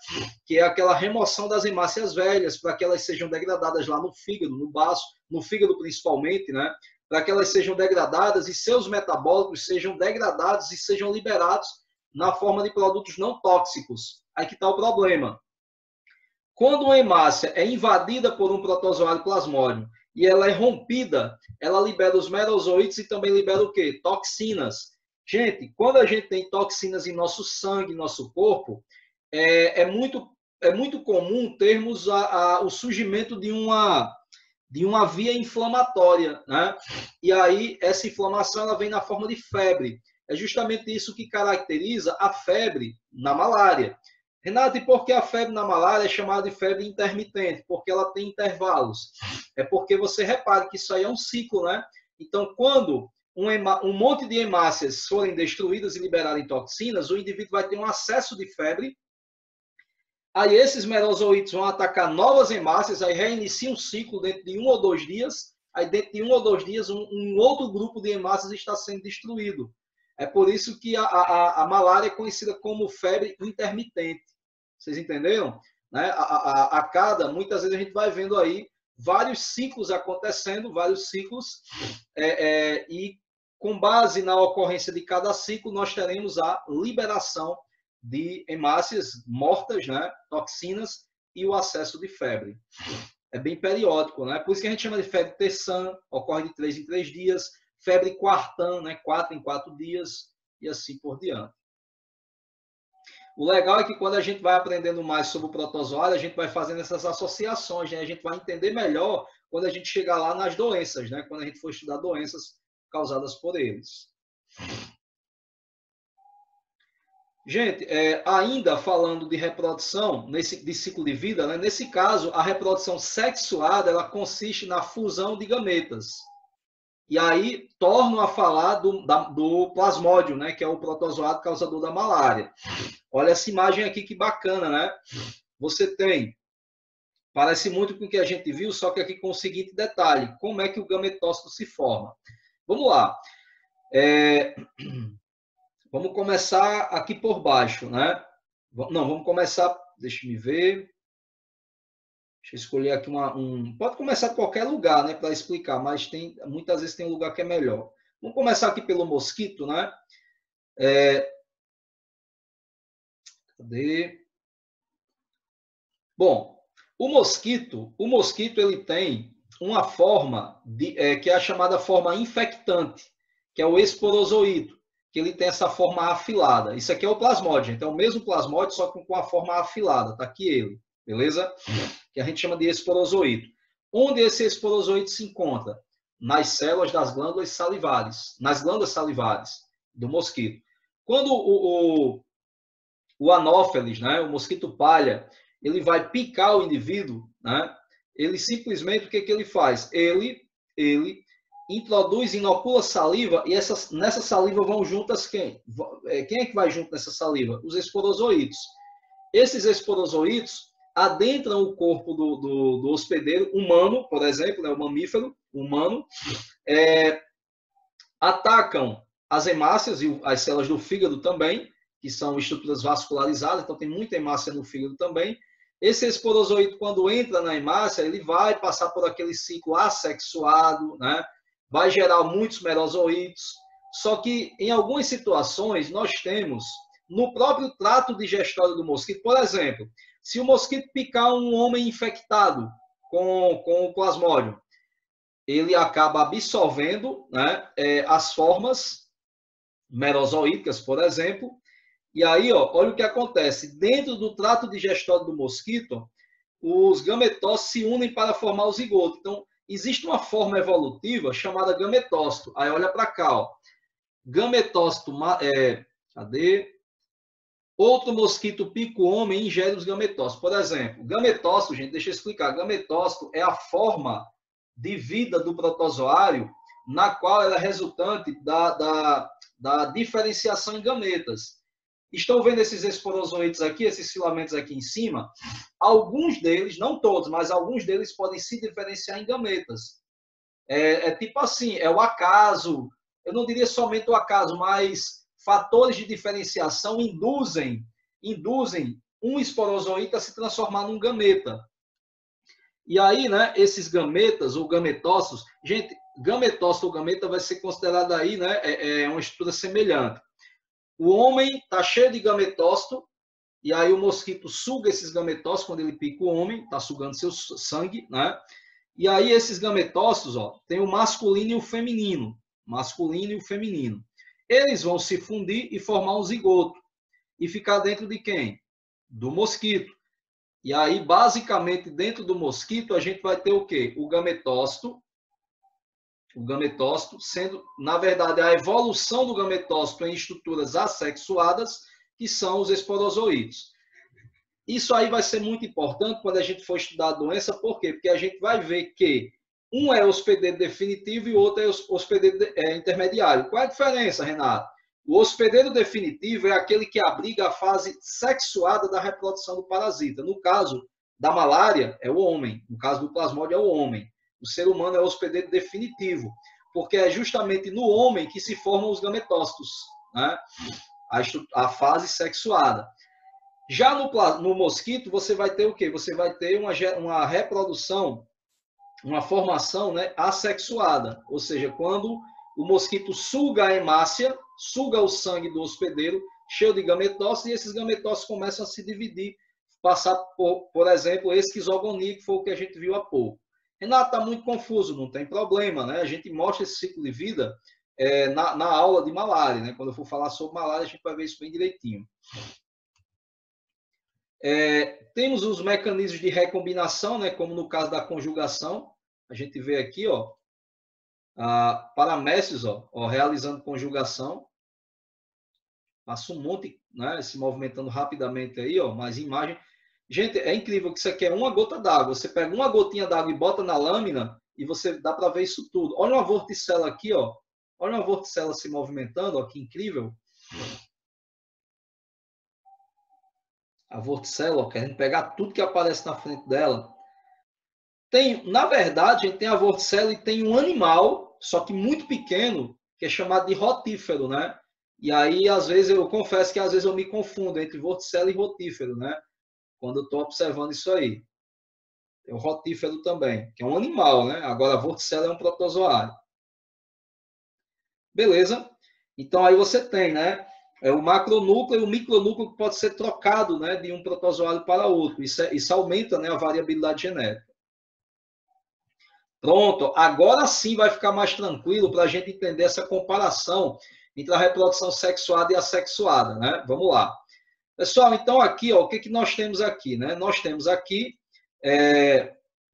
Que é aquela remoção das hemácias velhas para que elas sejam degradadas lá no fígado, no baço, no fígado principalmente, né? Para que elas sejam degradadas e seus metabólicos sejam degradados e sejam liberados na forma de produtos não tóxicos. Aí que está o problema. Quando uma hemácia é invadida por um protozoário plasmódio e ela é rompida, ela libera os merozoítos e também libera o quê? Toxinas. Gente, quando a gente tem toxinas em nosso sangue, em nosso corpo, é muito comum termos o surgimento de uma via inflamatória, né? E aí essa inflamação ela vem na forma de febre. É justamente isso que caracteriza a febre na malária. Renato, e por que a febre na malária é chamada de febre intermitente? Porque ela tem intervalos. É porque você repare que isso aí é um ciclo, né? Então, quando um monte de hemácias forem destruídas e liberarem toxinas, o indivíduo vai ter um acesso de febre. Aí esses merozoítos vão atacar novas hemácias, aí reinicia um ciclo dentro de 1 ou 2 dias. Aí dentro de 1 ou 2 dias, um outro grupo de hemácias está sendo destruído. É por isso que a malária é conhecida como febre intermitente. Vocês entenderam? Né? Muitas vezes a gente vai vendo aí vários ciclos acontecendo, e com base na ocorrência de cada ciclo, nós teremos a liberação de hemácias mortas, né? Toxinas, e o acesso de febre. É bem periódico, né? Por isso que a gente chama de febre terçã, ocorre de 3 em 3 dias, febre quartã, né? 4 em 4 dias, e assim por diante. O legal é que quando a gente vai aprendendo mais sobre o protozoário, a gente vai fazendo essas associações, né? A gente vai entender melhor quando a gente chegar lá nas doenças, né? Quando a gente for estudar doenças causadas por eles. Gente, ainda falando de reprodução, de ciclo de vida, né? Nesse caso, a reprodução sexuada ela consiste na fusão de gametas. E aí, torno a falar do plasmódio, né? Que é o protozoário causador da malária. Olha essa imagem aqui, que bacana, né? Você tem, parece muito com o que a gente viu, só que aqui com o seguinte detalhe, como é que o gametócito se forma? Vamos lá. Vamos começar aqui por baixo, né? Não, vamos começar, deixa eu ver. Deixa eu escolher aqui pode começar de qualquer lugar, né, para explicar, mas muitas vezes tem um lugar que é melhor. Vamos começar aqui pelo mosquito, né? Cadê? Bom, o mosquito ele tem uma forma que é a chamada forma infectante, que é o esporozoito, que ele tem essa forma afilada. Isso aqui é o plasmódio, então é o mesmo plasmódio, só com a forma afilada. Tá aqui ele, beleza? Que a gente chama de esporozoito. Onde esse esporozoito se encontra? Nas células das glândulas salivares, nas glândulas salivares do mosquito. Quando o anófeles, né, o mosquito palha, ele vai picar o indivíduo, né, ele simplesmente, o que ele faz? Ele introduz, inocula saliva, e nessa saliva vão juntas quem? Quem é que vai junto nessa saliva? Os esporozoítos. Esses esporozoítos adentram o corpo do hospedeiro humano, por exemplo, né, o mamífero humano, atacam as hemácias e as células do fígado também, que são estruturas vascularizadas, então tem muita hemácia no fígado também. Esse esporozoito, quando entra na hemácia, ele vai passar por aquele ciclo assexuado, né? Vai gerar muitos merozoítos. Só que, em algumas situações, nós temos, no próprio trato digestório do mosquito, por exemplo, se o mosquito picar um homem infectado com o plasmódio, ele acaba absorvendo, né, as formas merozoíticas, por exemplo. E aí, olha o que acontece. Dentro do trato digestório do mosquito, os gametócitos se unem para formar o zigoto. Então, existe uma forma evolutiva chamada gametócito. Aí, olha para cá. Gametócito, cadê? Outro mosquito pica o homem e ingere os gametócitos. Por exemplo, gametócito, gente, deixa eu explicar. Gametócito é a forma de vida do protozoário na qual ela é resultante da diferenciação em gametas. Estão vendo esses esporozoides aqui, esses filamentos aqui em cima? Alguns deles, não todos, mas alguns deles podem se diferenciar em gametas. Tipo assim, é o acaso, eu não diria somente o acaso, mas fatores de diferenciação induzem um esporozoide a se transformar num gameta. E aí, né, esses gametas ou gametócitos, gente, gametócito ou gameta vai ser considerado aí, né, uma estrutura semelhante. O homem está cheio de gametócito, e aí o mosquito suga esses gametócitos quando ele pica o homem, está sugando seu sangue, né? E aí esses gametócitos, tem o masculino e o feminino. Masculino e o feminino. Eles vão se fundir e formar um zigoto. E ficar dentro de quem? Do mosquito. E aí, basicamente, dentro do mosquito, a gente vai ter o quê? O gametócito sendo, na verdade, a evolução do gametócito em estruturas assexuadas, que são os esporozoítos. Isso aí vai ser muito importante quando a gente for estudar a doença, por quê? Porque a gente vai ver que um é hospedeiro definitivo e o outro é hospedeiro intermediário. Qual é a diferença, Renato? O hospedeiro definitivo é aquele que abriga a fase sexuada da reprodução do parasita. No caso da malária, é o homem. No caso do plasmódio, é o homem. O ser humano é o hospedeiro definitivo, porque é justamente no homem que se formam os gametócitos, né? A fase sexuada. Já no mosquito, você vai ter o quê? Você vai ter uma reprodução, uma formação, né, assexuada. Ou seja, quando o mosquito suga a hemácia, suga o sangue do hospedeiro, cheio de gametócitos, e esses gametócitos começam a se dividir, passar por exemplo, esquizogonia, que foi o que a gente viu há pouco. Renato, está muito confuso, não tem problema, né? A gente mostra esse ciclo de vida na aula de malária, né? Quando eu for falar sobre malária, a gente vai ver isso bem direitinho. Temos os mecanismos de recombinação, né? Como no caso da conjugação. A gente vê aqui, paramécios, realizando conjugação. Passa um monte, né? Se movimentando rapidamente aí, mas imagem. Gente, é incrível que isso aqui é uma gota d'água. Você pega uma gotinha d'água e bota na lâmina e você dá para ver isso tudo. Olha uma vorticela aqui, Olha uma vorticela se movimentando, que incrível. A vorticela, querendo pegar tudo que aparece na frente dela. Na verdade, a gente tem a vorticela e tem um animal só que muito pequeno, que é chamado de rotífero, né? E aí, às vezes, eu confesso que às vezes eu me confundo entre vorticela e rotífero, né? Quando eu estou observando isso aí. Tem o rotífero também, que é um animal, né? Agora, a vorticela é um protozoário. Beleza? Então, aí você tem, né? O macronúcleo e o micronúcleo que pode ser trocado, né, de um protozoário para outro. Isso aumenta, né, a variabilidade genética. Pronto, agora sim vai ficar mais tranquilo para a gente entender essa comparação entre a reprodução sexuada e assexuada, né? Vamos lá. Pessoal, então aqui, ó, o que nós temos aqui, né? Nós temos aqui,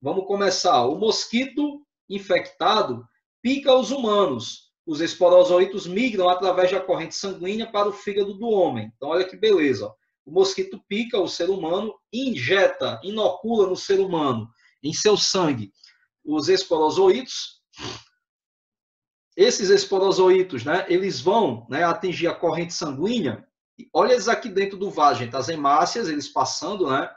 vamos começar, o mosquito infectado pica os humanos. Os esporozoitos migram através da corrente sanguínea para o fígado do homem. Então, olha que beleza. Ó. O mosquito pica o ser humano, injeta, inocula no ser humano, em seu sangue, os esporozoitos. Esses esporozoitos, né, eles vão, né, atingir a corrente sanguínea. Olha eles aqui dentro do vaso, gente, as hemácias, eles passando, né?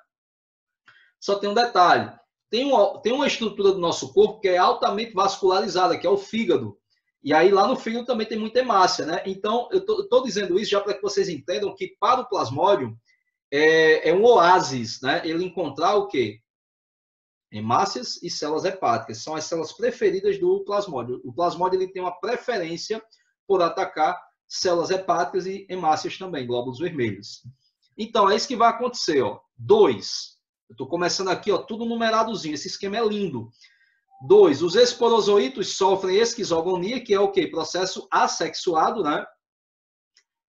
Só tem um detalhe. Tem uma estrutura do nosso corpo que é altamente vascularizada, que é o fígado. E aí lá no fígado também tem muita hemácia, né? Então, eu estou dizendo isso já para que vocês entendam que para o plasmódio é um oásis, né? Ele encontrar o quê? Hemácias e células hepáticas. São as células preferidas do plasmódio. O plasmódio ele tem uma preferência por atacar células hepáticas e hemácias também, glóbulos vermelhos. Então, é isso que vai acontecer, ó. 2. Eu estou começando aqui, ó, tudo numeradozinho. Esse esquema é lindo. 2. Os esporozoitos sofrem esquizogonia, que é o quê? Processo assexuado, né?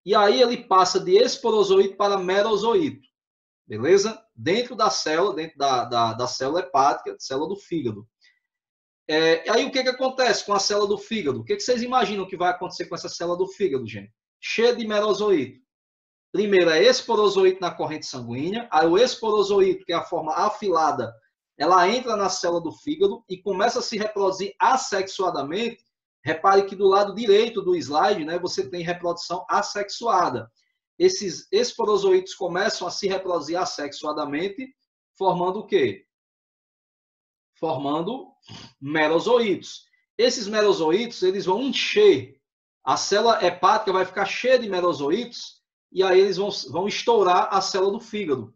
E aí ele passa de esporozoito para merozoito. Beleza? Dentro da célula, dentro da célula hepática, célula do fígado. Aí o que acontece com a célula do fígado? O que vocês imaginam que vai acontecer com essa célula do fígado, gente? Cheia de merozoito. Primeiro é esporozoito na corrente sanguínea, aí o esporozoito, que é a forma afilada, ela entra na célula do fígado e começa a se reproduzir assexuadamente. Repare que do lado direito do slide, né, você tem reprodução assexuada. Esses esporozoitos começam a se reproduzir assexuadamente, formando o quê? Formando merozoitos. Esses merozoitos, eles vão encher. A célula hepática vai ficar cheia de merozoitos e aí eles vão estourar a célula do fígado.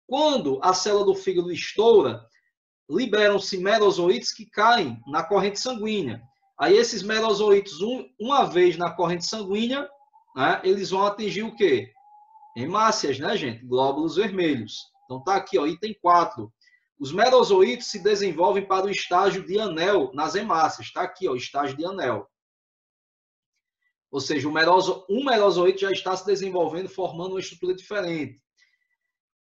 Quando a célula do fígado estoura, liberam-se merozoitos que caem na corrente sanguínea. Aí esses merozoitos, uma vez na corrente sanguínea, né, eles vão atingir o quê? Hemácias, né, gente? Glóbulos vermelhos. Então tá aqui, ó, item 4. Os merozoitos se desenvolvem para o estágio de anel nas hemácias. Está aqui, ó, o estágio de anel. Ou seja, um merozoito já está se desenvolvendo, formando uma estrutura diferente.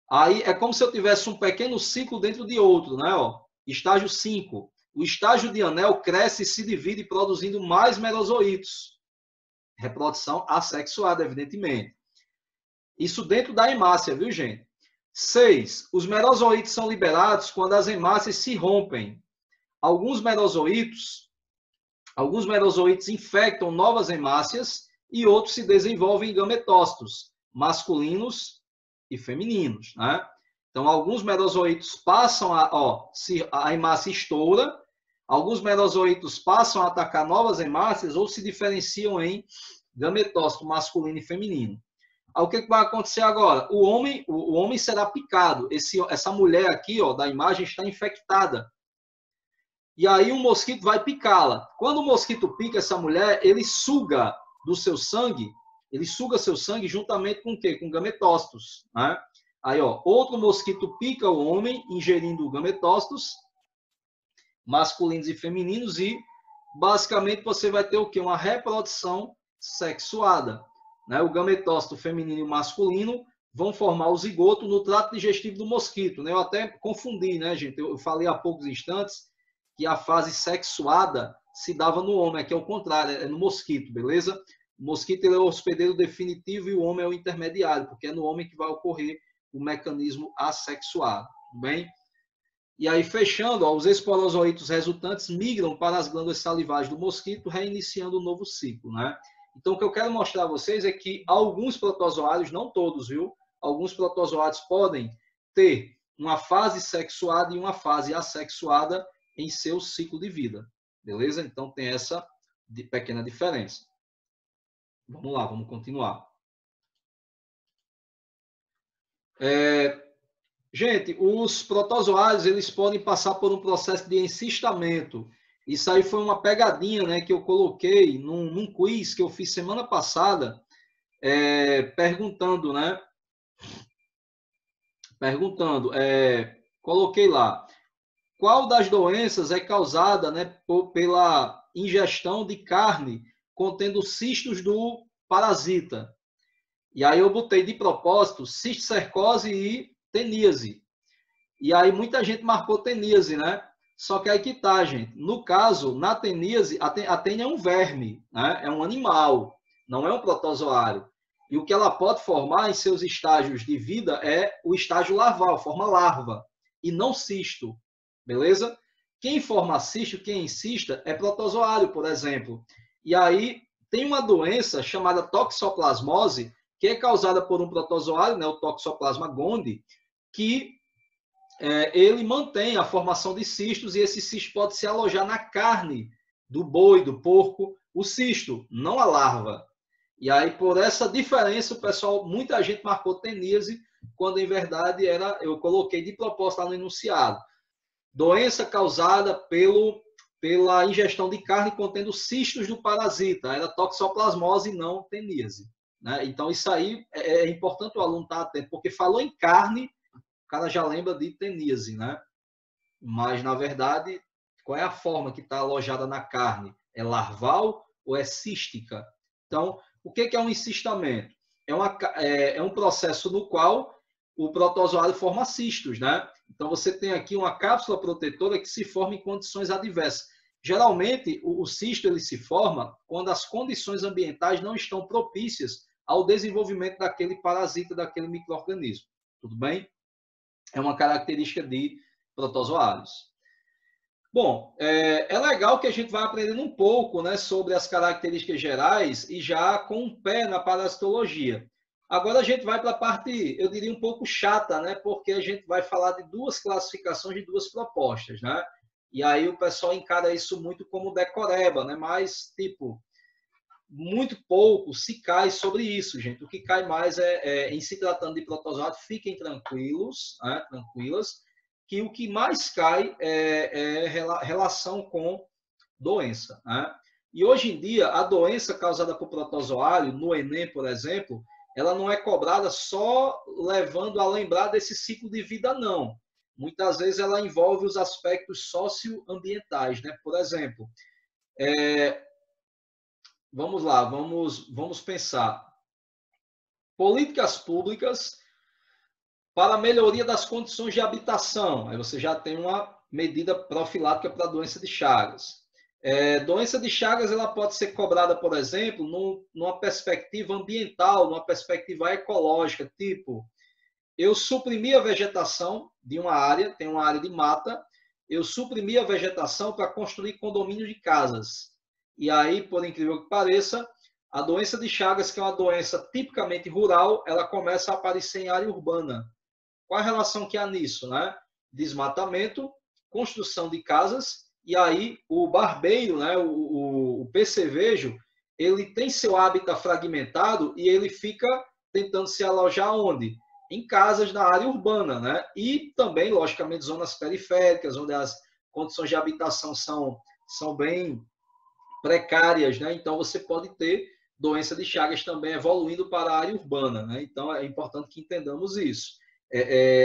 Aí é como se eu tivesse um pequeno ciclo dentro de outro, né? Ó, estágio 5. O estágio de anel cresce e se divide, produzindo mais merozoitos. Reprodução assexuada, evidentemente. Isso dentro da hemácia, viu, gente? 6. Os merozoitos são liberados quando as hemácias se rompem. Alguns merozoitos infectam novas hemácias e outros se desenvolvem em gametócitos, masculinos e femininos, né? Então, alguns merozoitos passam a hemácia estoura, alguns merozoitos passam a atacar novas hemácias ou se diferenciam em gametócito masculino e feminino. Aí, o que vai acontecer agora? O homem será picado. Essa mulher aqui, ó, da imagem está infectada. E aí um mosquito vai picá-la. Quando o mosquito pica essa mulher, ele suga do seu sangue, ele suga seu sangue juntamente com o quê? Com gametócitos, né? Aí, ó, outro mosquito pica o homem, ingerindo gametócitos masculinos e femininos e basicamente você vai ter o quê? Uma reprodução sexuada, né? O gametócito feminino e o masculino vão formar o zigoto no trato digestivo do mosquito, né? Eu até confundi, né, gente? Eu falei há poucos instantes que a fase sexuada se dava no homem, aqui é o contrário, é no mosquito, beleza? O mosquito ele é o hospedeiro definitivo e o homem é o intermediário, porque é no homem que vai ocorrer o mecanismo assexuado, tudo bem? E aí, fechando, ó, os esporozoitos resultantes migram para as glândulas salivares do mosquito, reiniciando um novo ciclo, né? Então, o que eu quero mostrar a vocês é que alguns protozoários, não todos, viu? Alguns protozoários podem ter uma fase sexuada e uma fase assexuada em seu ciclo de vida, beleza? Então, tem essa pequena diferença. Vamos lá, vamos continuar. Gente, os protozoários, eles podem passar por um processo de encistamento. Isso aí foi uma pegadinha, né, que eu coloquei num quiz que eu fiz semana passada, perguntando, né? Coloquei lá, qual das doenças é causada, né, pela ingestão de carne contendo cistos do parasita? E aí eu botei de propósito cisticercose e teníase. E aí muita gente marcou teníase, né? Só que aí que tá, gente. No caso, na teníase, a tênia é um verme, né? É um animal, não é um protozoário. E o que ela pode formar em seus estágios de vida é o estágio larval, forma larva, e não cisto, beleza? Quem forma cisto, quem insista, é protozoário, por exemplo. E aí tem uma doença chamada toxoplasmose, que é causada por um protozoário, né, o Toxoplasma gondii, que ele mantém a formação de cistos e esse cisto pode se alojar na carne do boi, do porco, o cisto, não a larva. E aí, por essa diferença, o pessoal, muita gente marcou teníase, quando em verdade eu coloquei de propósito lá no enunciado. Doença causada pela ingestão de carne contendo cistos do parasita. Era toxoplasmose e não teníase. Né? Então, isso aí é importante o aluno estar atento, porque falou em carne, o cara já lembra de teníase, né? Mas, na verdade, qual é a forma que está alojada na carne? É larval ou é cística? Então, o que é um encistamento? É um processo no qual o protozoário forma cistos, né? Então, você tem aqui uma cápsula protetora que se forma em condições adversas. Geralmente, o cisto ele se forma quando as condições ambientais não estão propícias ao desenvolvimento daquele parasita, daquele micro-organismo. Tudo bem? É uma característica de protozoários. Bom, é legal que a gente vai aprendendo um pouco, né, sobre as características gerais e já com um pé na parasitologia. Agora a gente vai para a parte, eu diria, um pouco chata, né, porque a gente vai falar de duas classificações de duas propostas, né? E aí o pessoal encara isso muito como decoreba, né? Mas, tipo, muito pouco se cai sobre isso, gente. O que cai mais em se tratando de protozoário, fiquem tranquilos, né, tranquilas, que o que mais cai é relação com doença. Né? E hoje em dia, a doença causada por protozoário, no Enem, por exemplo, ela não é cobrada só levando a lembrar desse ciclo de vida, não. Muitas vezes ela envolve os aspectos socioambientais, né? Por exemplo, vamos lá, vamos pensar. Políticas públicas para a melhoria das condições de habitação. Aí você já tem uma medida profilática para a doença de Chagas. Doença de Chagas ela pode ser cobrada, por exemplo, numa perspectiva ambiental, numa perspectiva ecológica, tipo, eu suprimi a vegetação de uma área, tem uma área de mata, eu suprimi a vegetação para construir condomínios de casas. E aí, por incrível que pareça, a doença de Chagas, que é uma doença tipicamente rural, ela começa a aparecer em área urbana. Qual a relação que há nisso, né? Desmatamento, construção de casas, e aí o barbeiro, né, o percevejo, ele tem seu hábitat fragmentado e ele fica tentando se alojar onde? Em casas na área urbana, né? E também, logicamente, zonas periféricas, onde as condições de habitação são bem precárias, né? Então você pode ter doença de Chagas também evoluindo para a área urbana, né? Então é importante que entendamos isso.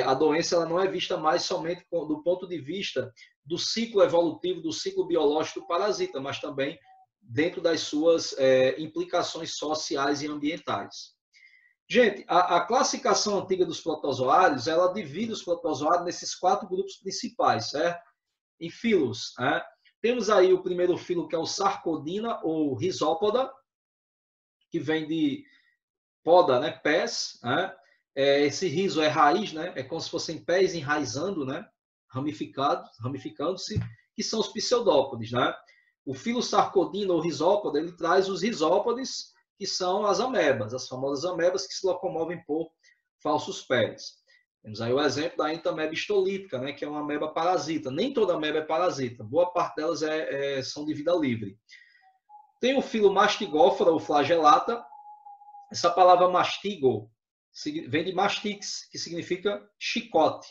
A doença ela não é vista mais somente do ponto de vista do ciclo evolutivo, do ciclo biológico do parasita, mas também dentro das suas implicações sociais e ambientais. Gente, a classificação antiga dos protozoários, ela divide os protozoários nesses 4 grupos principais, certo? Em filos, né? Temos aí o primeiro filo, que é o Sarcodina, ou Rhizópoda, que vem de poda, né? Pés, né? Esse riso é raiz, né? É como se fossem pés enraizando, né? Ramificando-se, que são os pseudópodes, né? O filo Sarcodina, ou Rhizópoda, ele traz os risópodes, que são as amebas, as famosas amebas que se locomovem por falsos pés. Temos aí o exemplo da entameba histolítica, né, que é uma ameba parasita. Nem toda ameba é parasita, boa parte delas são de vida livre. Tem o filo mastigófora ou flagelata. Essa palavra mastigo vem de mastix, que significa chicote.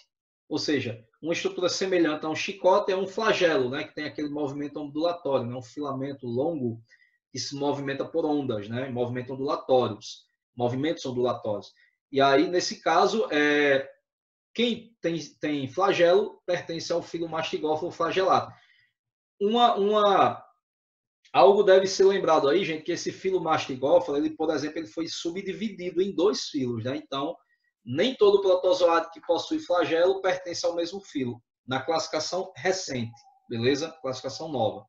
Ou seja, uma estrutura semelhante a um chicote é um flagelo, né, que tem aquele movimento ondulatório, né, um filamento longo que se movimenta por ondas, né, movimentos ondulatórios. E aí, nesse caso, quem tem flagelo pertence ao filo mastigófilo flagelato. Algo deve ser lembrado aí, gente, que esse filo mastigófilo, ele, por exemplo, ele foi subdividido em 2 filos, né? Então, nem todo protozoário que possui flagelo pertence ao mesmo filo, na classificação recente, beleza? Classificação nova.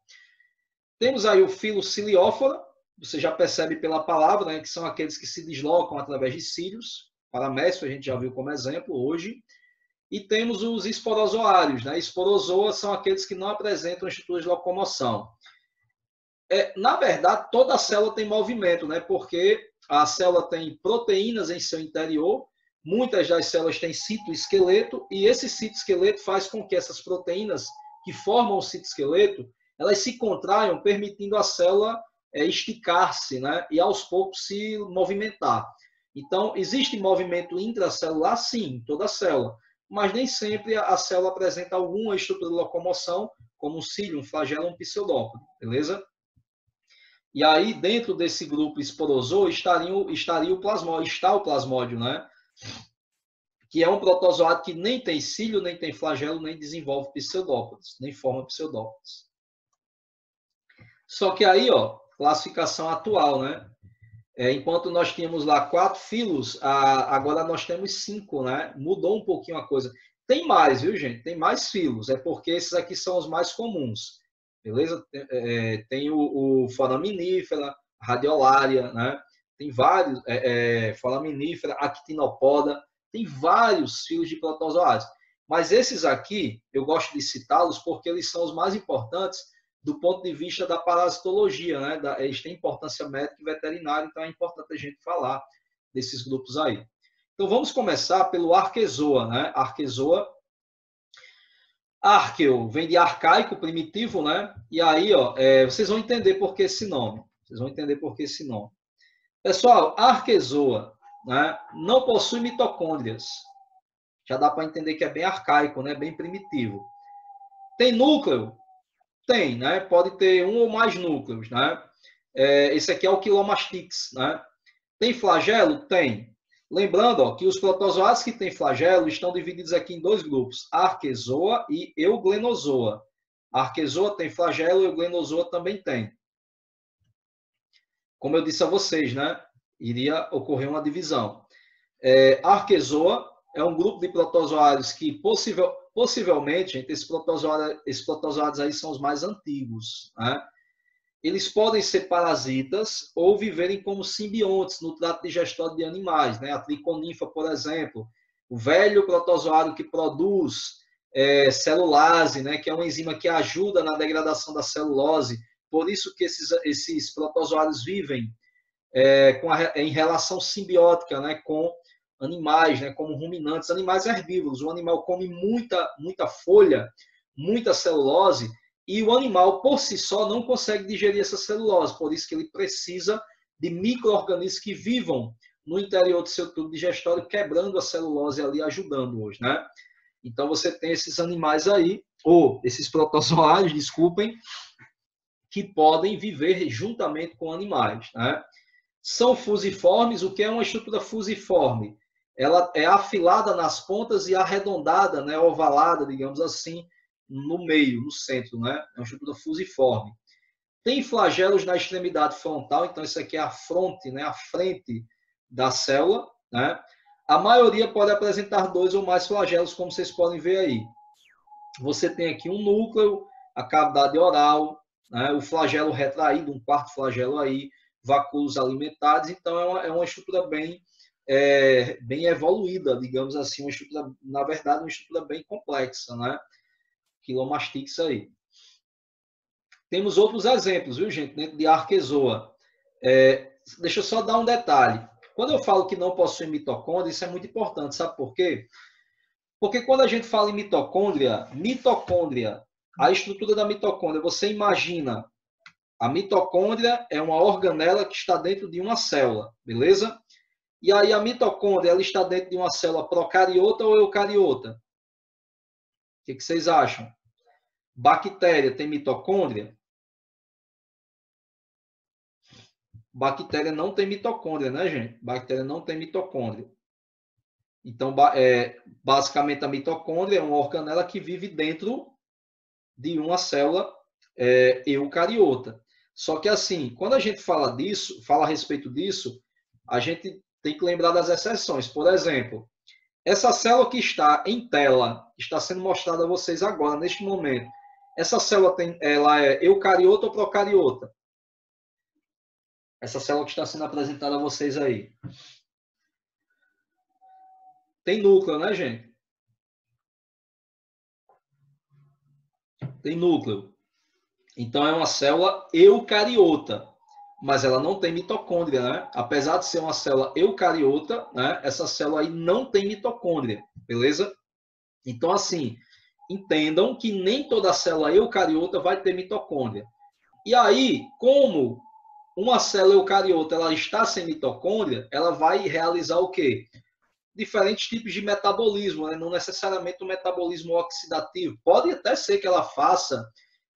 Temos aí o filo ciliófora, você já percebe pela palavra, né, que são aqueles que se deslocam através de cílios, paramécio, a gente já viu como exemplo hoje. E temos os esporozoários, né? Esporozoa são aqueles que não apresentam estruturas de locomoção. Na verdade, toda célula tem movimento, né? Porque a célula tem proteínas em seu interior, muitas das células têm citoesqueleto, e esse citoesqueleto faz com que essas proteínas que formam o citoesqueleto, elas se contraiam, permitindo a célula esticar-se, né? E aos poucos se movimentar. Então, existe movimento intracelular, sim, em toda célula, mas nem sempre a célula apresenta alguma estrutura de locomoção, como um cílio, um flagelo, um pseudópodo, beleza? E aí, dentro desse grupo esporozoa, estaria o plasmódio, está o plasmódio, né? Que é um protozoário que nem tem cílio, nem tem flagelo, nem desenvolve pseudópodes, nem forma pseudópodes. Só que aí, ó, classificação atual, né? Enquanto nós tínhamos lá 4 filos, agora nós temos 5, né? Mudou um pouquinho a coisa. Tem mais, viu, gente? Tem mais filos, é porque esses aqui são os mais comuns. Beleza? Tem o foraminífera, radiolária, né? Tem vários, foraminífera, actinopoda, tem vários filos de protozoários. Mas esses aqui, eu gosto de citá-los porque eles são os mais importantes do ponto de vista da parasitologia, né? Eles têm importância médica e veterinária, então é importante a gente falar desses grupos aí. Então vamos começar pelo Arquezoa, né? Arquezoa. Arqueo vem de arcaico, primitivo, né? E aí, ó, vocês vão entender por que esse nome. Pessoal, a Arquezoa, né, não possui mitocôndrias. Já dá para entender que é bem arcaico, né? Bem primitivo. Tem núcleo? Tem, né? Pode ter um ou mais núcleos, né? Esse aqui é o Quilomastix, né? Tem flagelo? Tem. Lembrando, ó, que os protozoários que têm flagelo estão divididos aqui em 2 grupos, Arquezoa e Euglenozoa. A Arquezoa tem flagelo e Euglenozoa também tem. Como eu disse a vocês, né? Iria ocorrer uma divisão. Arquezoa é um grupo de protozoários que possivelmente, gente, esses protozoários aí são os mais antigos, né? Eles podem ser parasitas ou viverem como simbiontes no trato digestório de animais, né? A triconinfa, por exemplo, o velho protozoário que produz celulase, né? Que é uma enzima que ajuda na degradação da celulose. Por isso que esses protozoários vivem em relação simbiótica, né? Com animais, né? Como ruminantes, animais herbívoros. O animal come muita folha, muita celulose, e o animal, por si só, não consegue digerir essa celulose, por isso que ele precisa de micro-organismos que vivam no interior do seu tubo digestório, quebrando a celulose ali, ajudando hoje, né? Então, você tem esses animais aí, ou esses protozoários, desculpem, que podem viver juntamente com animais, né? São fusiformes. O que é uma estrutura fusiforme? Ela é afilada nas pontas e arredondada, né? Ovalada, digamos assim, no meio, no centro, né? É uma estrutura fusiforme. Tem flagelos na extremidade frontal, então isso aqui é a fronte, né? A frente da célula, né? A maioria pode apresentar 2 ou mais flagelos, como vocês podem ver aí. Você tem aqui um núcleo, a cavidade oral, né? O flagelo retraído, um quarto flagelo aí, vacúolos alimentares, então é uma estrutura bem evoluída, digamos assim, uma estrutura, na verdade, uma estrutura bem complexa, né? Quilomastix aí. Temos outros exemplos, viu, gente, dentro de Arquezoa. Deixa eu só dar um detalhe. Quando eu falo que não possui mitocôndria, isso é muito importante, sabe por quê? Porque quando a gente fala em mitocôndria, a estrutura da mitocôndria, você imagina A mitocôndria é uma organela que está dentro de uma célula, beleza? E aí a mitocôndria, ela está dentro de uma célula procariota ou eucariota? O que vocês acham? Bactéria tem mitocôndria? Bactéria não tem mitocôndria, né, gente? Bactéria não tem mitocôndria. Então, basicamente, a mitocôndria é uma organela que vive dentro de uma célula eucariota. Só que, assim, quando a gente fala disso, fala a respeito disso, a gente tem que lembrar das exceções. Por exemplo, essa célula que está em tela, está sendo mostrada a vocês agora, neste momento. Essa célula ela é eucariota ou procariota? Essa célula que está sendo apresentada a vocês aí. Tem núcleo, né, gente? Tem núcleo. Então, é uma célula eucariota, mas ela não tem mitocôndria, né? Apesar de ser uma célula eucariota, né? Essa célula aí não tem mitocôndria, beleza? Então, assim, entendam que nem toda célula eucariota vai ter mitocôndria. E aí, como uma célula eucariota ela está sem mitocôndria, ela vai realizar o quê? Diferentes tipos de metabolismo, né? Não necessariamente o metabolismo oxidativo. Pode até ser que ela faça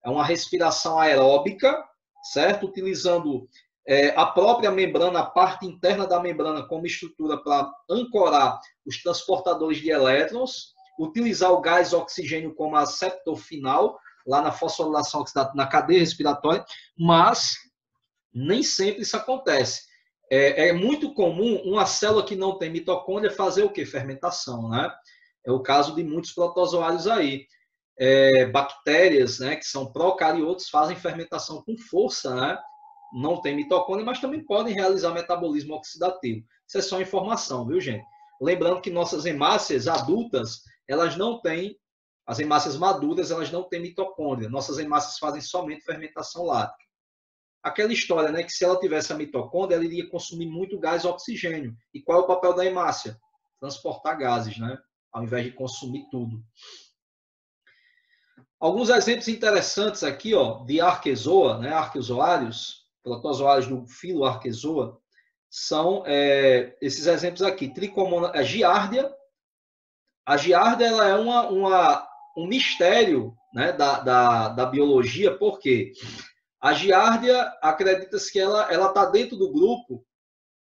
uma respiração aeróbica, certo? Utilizando a própria membrana, a parte interna da membrana como estrutura para ancorar os transportadores de elétrons, utilizar o gás oxigênio como aceptor final, lá na fosforilação oxidativa, na cadeia respiratória, mas nem sempre isso acontece. É muito comum uma célula que não tem mitocôndria fazer o quê? Fermentação, né? É o caso de muitos protozoários aí. Bactérias, né, que são procariotos, fazem fermentação com força, né? Não tem mitocôndria, mas também podem realizar metabolismo oxidativo. Isso é só informação, viu, gente? Lembrando que nossas hemácias adultas, elas não têm, as hemácias maduras, elas não têm mitocôndria. Nossas hemácias fazem somente fermentação lática. Aquela história, né, que se ela tivesse a mitocôndria, ela iria consumir muito gás e oxigênio. E qual é o papel da hemácia? Transportar gases, né? Ao invés de consumir tudo. Alguns exemplos interessantes aqui, ó, de arquezoa, né, arquezoários, protozoários do filo arquezoa, são esses exemplos aqui. Tricomona, a giardia. A giardia ela é um mistério, né, da biologia, por quê? A giardia, acredita-se que ela está dentro do grupo,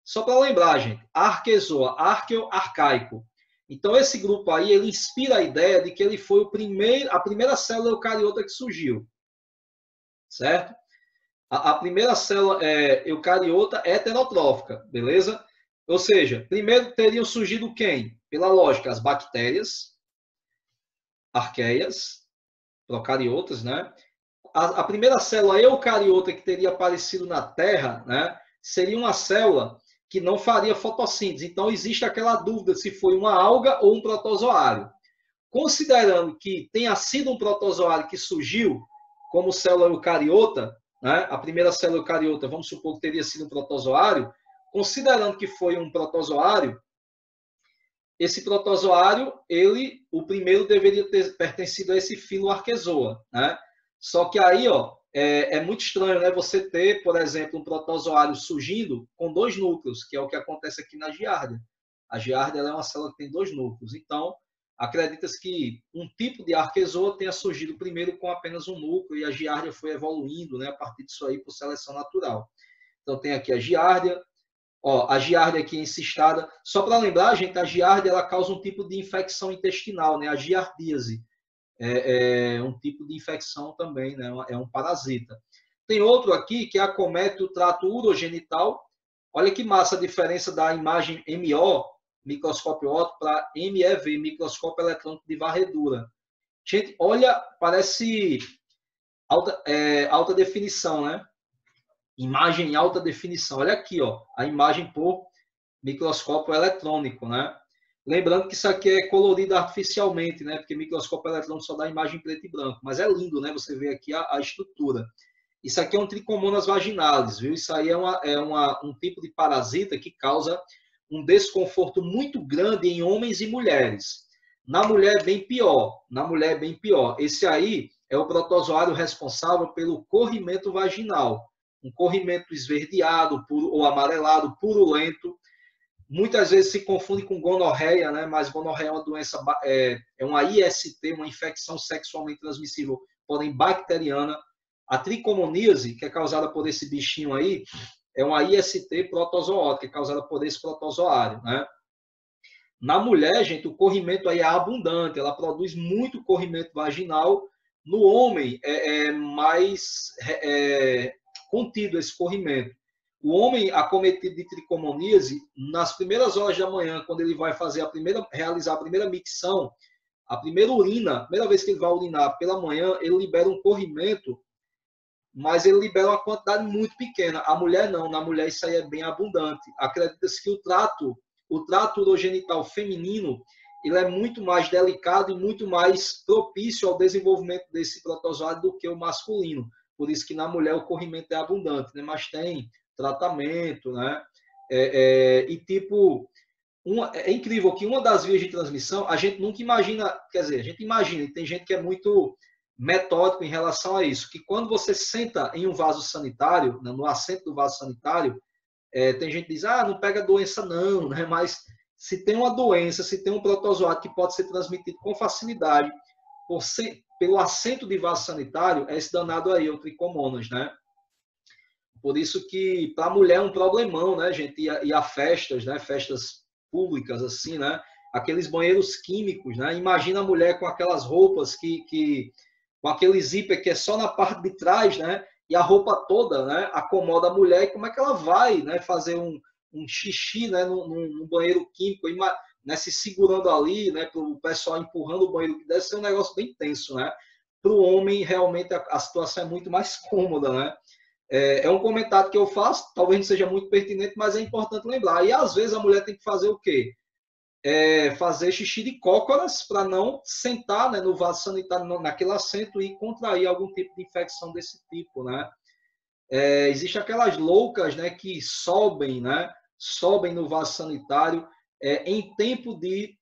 só para lembrar, gente, arquezoa, arqueo, arcaico. Então, esse grupo aí, ele inspira a ideia de que ele foi a primeira célula eucariota que surgiu. Certo? A primeira célula eucariota heterotrófica, beleza? Ou seja, primeiro teriam surgido quem? Pela lógica, as bactérias, arqueias, procariotas, né? A primeira célula eucariota que teria aparecido na Terra, né, seria uma célula que não faria fotossíntese. Então, existe aquela dúvida se foi uma alga ou um protozoário. Considerando que tenha sido um protozoário que surgiu como célula eucariota, né, a primeira célula eucariota, vamos supor que teria sido um protozoário, considerando que foi um protozoário, esse protozoário, o primeiro deveria ter pertencido a esse filo arquezoa, né? Só que aí, ó, é muito estranho, né? Você ter, por exemplo, um protozoário surgindo com 2 núcleos, que é o que acontece aqui na giardia. A giardia ela é uma célula que tem 2 núcleos. Então, acredita-se que um tipo de arquezoa tenha surgido primeiro com apenas um núcleo e a giardia foi evoluindo, né, a partir disso aí por seleção natural. Então, tem aqui a giardia. Ó, a giardia aqui encistada. Só para lembrar, gente, a giardia ela causa um tipo de infecção intestinal, né? A giardíase. É um tipo de infecção também, né? É um parasita. Tem outro aqui que acomete o trato urogenital. Olha que massa a diferença da imagem MO, microscópio óptico, para MEV, microscópio eletrônico de varredura. Gente, olha, parece alta definição, né? Imagem em alta definição. Olha aqui, ó, a imagem por microscópio eletrônico, né? Lembrando que isso aqui é colorido artificialmente, né? Porque microscópio eletrônico só dá imagem em preto e branco. Mas é lindo, né? Você vê aqui a estrutura. Isso aqui é um tricomonas vaginalis, viu? Isso aí um tipo de parasita que causa um desconforto muito grande em homens e mulheres. Na mulher é bem pior. Na mulher é bem pior. Esse aí é o protozoário responsável pelo corrimento vaginal. Um corrimento esverdeado ou amarelado, purulento. Muitas vezes se confunde com gonorreia, né? Mas gonorreia é uma doença, é uma IST, uma infecção sexualmente transmissível, porém bacteriana. A tricomoníase, que é causada por esse bichinho aí, é uma IST protozoótica, causada por esse protozoário, né? Na mulher, gente, o corrimento aí é abundante, ela produz muito corrimento vaginal. No homem, é mais contido esse corrimento. O homem acometido de tricomoníase, nas primeiras horas da manhã, quando ele vai realizar a primeira micção, a primeira urina, a primeira vez que ele vai urinar pela manhã, ele libera um corrimento, mas ele libera uma quantidade muito pequena. A mulher não, na mulher isso aí é bem abundante. Acredita-se que o trato urogenital feminino, ele é muito mais delicado e muito mais propício ao desenvolvimento desse protozoário do que o masculino. Por isso que na mulher o corrimento é abundante, né? Mas tem tratamento, né? E tipo, é incrível que uma das vias de transmissão, a gente nunca imagina, quer dizer, a gente imagina, e tem gente que é muito metódico em relação a isso, que quando você senta em um vaso sanitário, no assento do vaso sanitário, tem gente que diz, não pega doença não, né? Mas se tem uma doença, se tem um protozoário que pode ser transmitido com facilidade pelo assento de vaso sanitário, é esse danado aí, o tricomonas, né? Por isso que para a mulher é um problemão, né, gente? E a festas, né? Festas públicas, assim, né? Aqueles banheiros químicos, né? Imagina a mulher com aquelas roupas com aquele zíper que é só na parte de trás, né? E a roupa toda, né? Acomoda a mulher e como é que ela vai, né? Fazer um xixi, né? Num banheiro químico, né? Se segurando ali, né? Para o pessoal empurrando o banheiro, que deve ser um negócio bem tenso, né? Para o homem, realmente, a situação é muito mais cômoda, né? É um comentário que eu faço, talvez não seja muito pertinente, mas é importante lembrar. E às vezes a mulher tem que fazer o quê? Fazer xixi de cócoras para não sentar, né, no vaso sanitário, naquele assento e contrair algum tipo de infecção desse tipo, né? Existem aquelas loucas, né, que sobem, né? Sobem no vaso sanitário em tempo de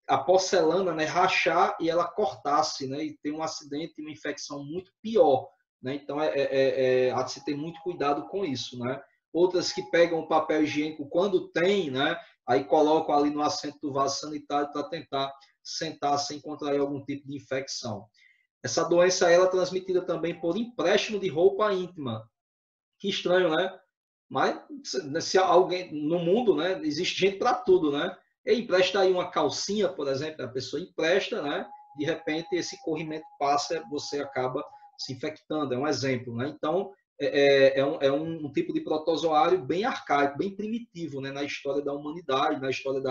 a porcelana, né, rachar e ela cortar-se, né? E ter um acidente, uma infecção muito pior. Né? Então, há de se ter muito cuidado com isso. Né? Outras que pegam o papel higiênico quando tem, né? Aí colocam ali no assento do vaso sanitário para tentar sentar sem contrair algum tipo de infecção. Essa doença ela é transmitida também por empréstimo de roupa íntima. Que estranho, né? Mas se alguém no mundo, né? Existe gente para tudo, né? E empresta aí uma calcinha, por exemplo, a pessoa empresta, né? De repente esse corrimento passa, você acaba se infectando, é um exemplo, né? Então, um tipo de protozoário bem arcaico, bem primitivo, né? Na história da humanidade, na história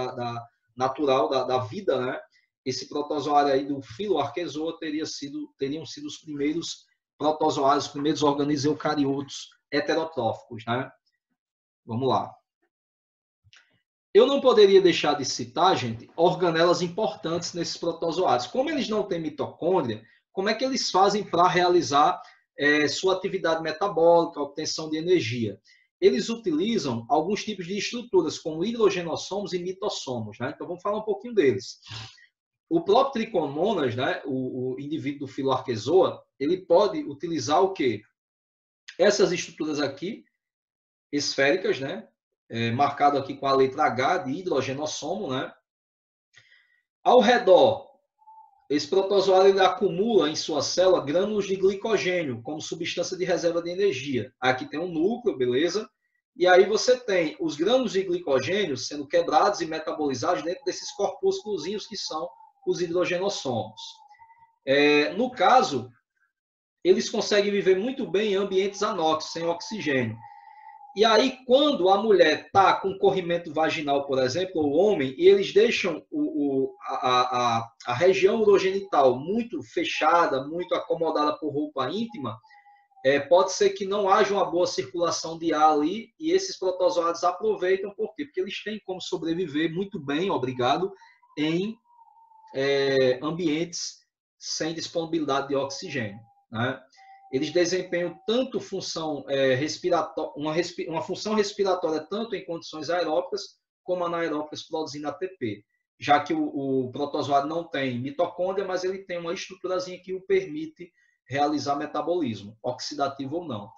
natural da vida, né? Esse protozoário aí do filo Arquezoa teriam sido os primeiros protozoários, os primeiros organismos eucariotos heterotróficos, né? Vamos lá. Eu não poderia deixar de citar, gente, organelas importantes nesses protozoários. Como eles não têm mitocôndria, como é que eles fazem para realizar sua atividade metabólica, obtenção de energia? Eles utilizam alguns tipos de estruturas, como hidrogenossomos e mitossomos, né? Então, vamos falar um pouquinho deles. O próprio tricomonas, né, o indivíduo do filo Arquezoa, ele pode utilizar o quê? Essas estruturas aqui, esféricas, né? Marcado aqui com a letra H de hidrogenossomo, né? Ao redor, esse protozoário ele acumula em sua célula grânulos de glicogênio como substância de reserva de energia. Aqui tem um núcleo, beleza? E aí você tem os grânulos de glicogênio sendo quebrados e metabolizados dentro desses corpúsculos que são os hidrogenossomos. No caso, eles conseguem viver muito bem em ambientes anóxicos, sem oxigênio. E aí, quando a mulher está com corrimento vaginal, por exemplo, ou o homem, e eles deixam a região urogenital muito fechada, muito acomodada por roupa íntima, pode ser que não haja uma boa circulação de ar ali, e esses protozoários aproveitam, por quê? Porque eles têm como sobreviver muito bem, obrigado, em ambientes sem disponibilidade de oxigênio, né? Eles desempenham tanto função respiratória, uma função respiratória tanto em condições aeróbicas como anaeróbicas produzindo ATP. já que o protozoário não tem mitocôndria, mas ele tem uma estruturazinha que o permite realizar metabolismo, oxidativo ou não.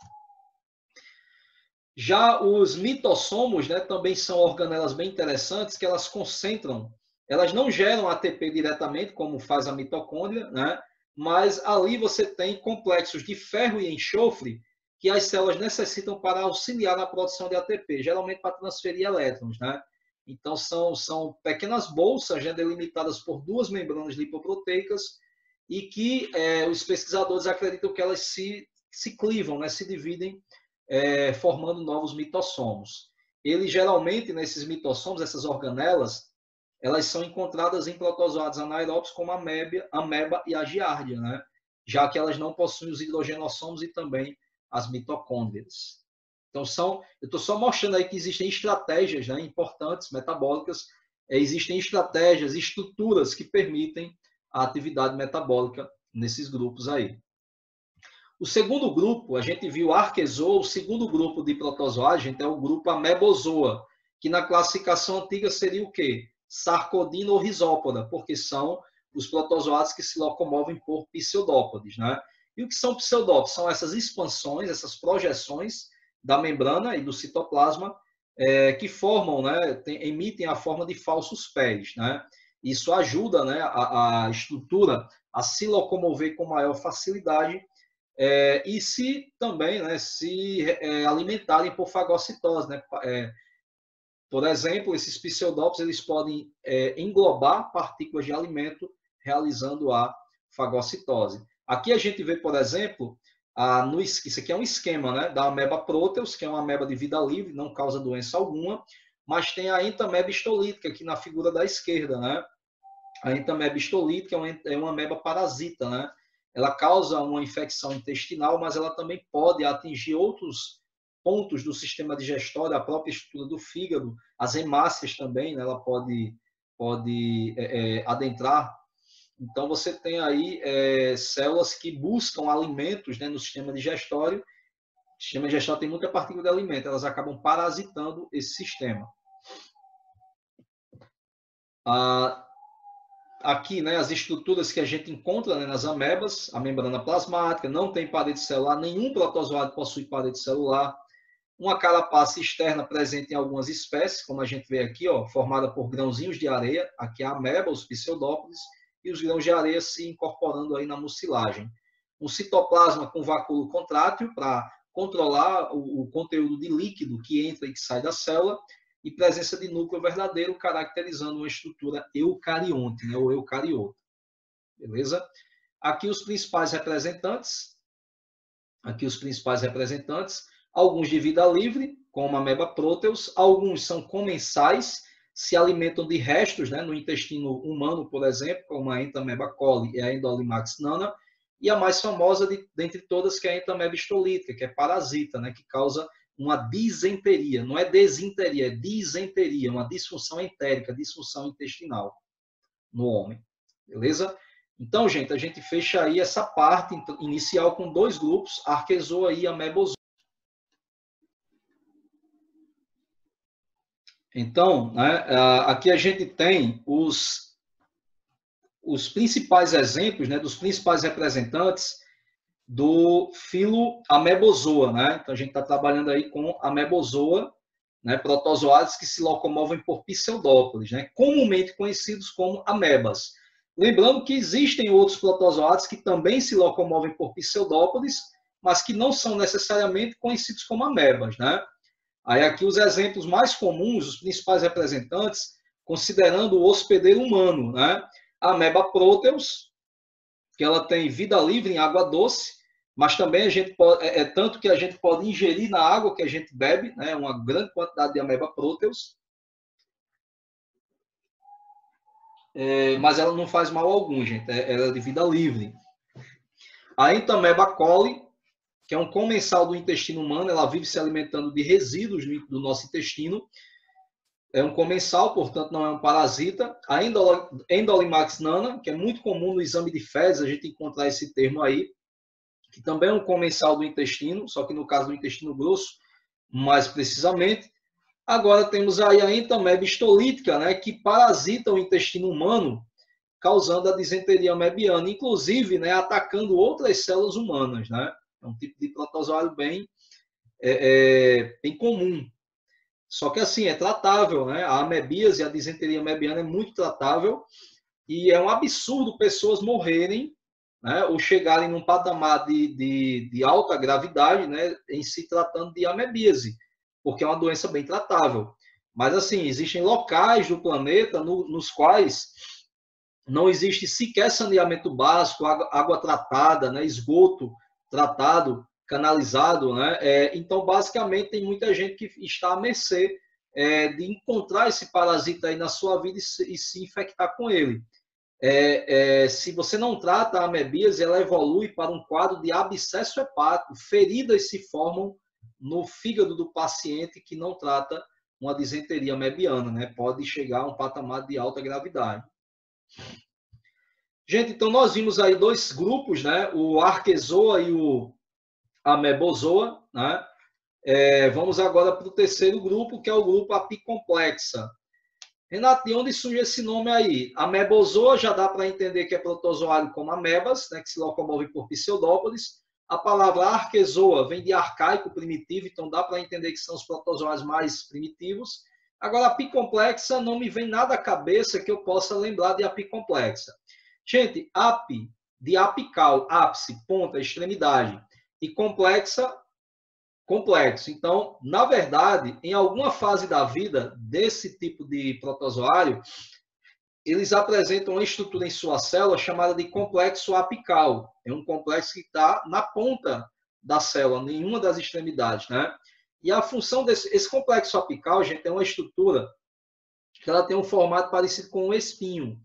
Já os mitossomos, né, também são organelas bem interessantes, que elas concentram, elas não geram ATP diretamente, como faz a mitocôndria, né, mas ali você tem complexos de ferro e enxofre que as células necessitam para auxiliar na produção de ATP, geralmente para transferir elétrons, né? Então, são pequenas bolsas, né, delimitadas por duas membranas lipoproteicas e que os pesquisadores acreditam que elas se clivam, né, se dividem, formando novos mitossomos. Eles, geralmente, nesses mitossomos, essas organelas, elas são encontradas em protozoários anaeróbios como a ameba e a giardia, né? Já que elas não possuem os hidrogenossomos e também as mitocôndrias. Então, eu estou só mostrando aí que existem estratégias, né, importantes, metabólicas, existem estratégias, estruturas que permitem a atividade metabólica nesses grupos aí. O segundo grupo, a gente viu Arquezoa, o segundo grupo de protozoários, gente, é o grupo Amebozoa, que na classificação antiga seria o quê? Sarcodina ou Rhizópoda, porque são os protozoários que se locomovem por pseudópodes, né? E o que são pseudópodes? São essas expansões, essas projeções da membrana e do citoplasma que formam, né, emitem a forma de falsos pés, né? Isso ajuda, né, a estrutura a se locomover com maior facilidade e se também, né, se alimentarem por fagocitose, né? Por exemplo, esses pseudópodes eles podem englobar partículas de alimento realizando a fagocitose. Aqui a gente vê, por exemplo, isso aqui é um esquema, né, da ameba proteus, que é uma ameba de vida livre, não causa doença alguma, mas tem a entameba histolítica aqui na figura da esquerda, né? A entameba histolítica é uma ameba parasita, né? Ela causa uma infecção intestinal, mas ela também pode atingir outros pontos do sistema digestório, a própria estrutura do fígado, as hemácias também, né? Ela pode adentrar. Então, você tem aí células que buscam alimentos, né, no sistema digestório. O sistema digestório tem muita partícula de alimento, elas acabam parasitando esse sistema. Aqui, né, as estruturas que a gente encontra, né, nas amebas, a membrana plasmática, não tem parede celular, nenhum protozoário possui parede celular. Uma carapaça externa presente em algumas espécies, como a gente vê aqui, ó, formada por grãozinhos de areia. Aqui é a ameba, os pseudópodes, e os grãos de areia se incorporando aí na mucilagem. Um citoplasma com vacúolo contrátil para controlar o conteúdo de líquido que entra e que sai da célula, e presença de núcleo verdadeiro, caracterizando uma estrutura eucarionte, né, ou eucariota. Beleza? Aqui os principais representantes. Alguns de vida livre, como a ameba proteus, alguns são comensais, se alimentam de restos, né, no intestino humano, por exemplo, como a Entamoeba coli e a Endolimax nana, e a mais famosa dentre todas, que é a Entamoeba histolítica, que é parasita, né, que causa uma disenteria. Não é desinteria, é disenteria, uma disfunção entérica, disfunção intestinal no homem. Beleza? Então, gente, a gente fecha aí essa parte inicial com dois grupos, Arquezoa e Amebozoa. Então, né, aqui a gente tem os principais exemplos, né, dos principais representantes do filo Amebozoa, né? Então a gente está trabalhando aí com Amebozoa, né, protozoários que se locomovem por pseudópodes, né, comumente conhecidos como amebas. Lembrando que existem outros protozoários que também se locomovem por pseudópodes, mas que não são necessariamente conhecidos como amebas, né? Aí aqui os exemplos mais comuns, os principais representantes, considerando o hospedeiro humano, né? A ameba proteus, que ela tem vida livre em água doce, mas também a gente pode, tanto que a gente pode ingerir na água que a gente bebe, né? Uma grande quantidade de ameba proteus, mas ela não faz mal algum, gente. Ela é de vida livre. A Entamoeba coli, que é um comensal do intestino humano, ela vive se alimentando de resíduos do nosso intestino. É um comensal, portanto não é um parasita. A Endolimax nana, que é muito comum no exame de fezes, a gente encontrar esse termo aí, que também é um comensal do intestino, só que no caso do intestino grosso, mais precisamente. Agora temos aí a entamebe histolítica, né, que parasita o intestino humano, causando a disenteria mebiana, inclusive, né, atacando outras células humanas, né? É um tipo de protozoário bem comum. Só que assim, é tratável, né? A amebíase, a disenteria mebiana é muito tratável e é um absurdo pessoas morrerem, né, ou chegarem num patamar de alta gravidade, né, em se tratando de amebíase, porque é uma doença bem tratável. Mas assim, existem locais do planeta nos quais não existe sequer saneamento básico, água tratada, né, esgoto tratado, canalizado, né? Então, basicamente, tem muita gente que está à mercê de encontrar esse parasita aí na sua vida e se infectar com ele. Se você não trata a amebíase, ela evolui para um quadro de abscesso hepático, feridas se formam no fígado do paciente que não trata uma disenteria mebiana, né? Pode chegar a um patamar de alta gravidade. Gente, então nós vimos aí dois grupos, né? O Arquezoa e o Amebozoa, né? Vamos agora para o terceiro grupo, que é o grupo Apicomplexa. Renato, de onde surge esse nome aí? Amebozoa já dá para entender que é protozoário como amebas, né? Que se locomove por pseudópodes. A palavra arquezoa vem de arcaico, primitivo, então dá para entender que são os protozoários mais primitivos. Agora, apicomplexa, não me vem nada à cabeça que eu possa lembrar de apicomplexa. Gente, api, de apical, ápice, ponta, extremidade, e complexa, complexo. Então, na verdade, em alguma fase da vida desse tipo de protozoário, eles apresentam uma estrutura em sua célula chamada de complexo apical. É um complexo que está na ponta da célula, nenhuma das extremidades, né? E a função desse complexo apical, gente, é uma estrutura que ela tem um formato parecido com um espinho,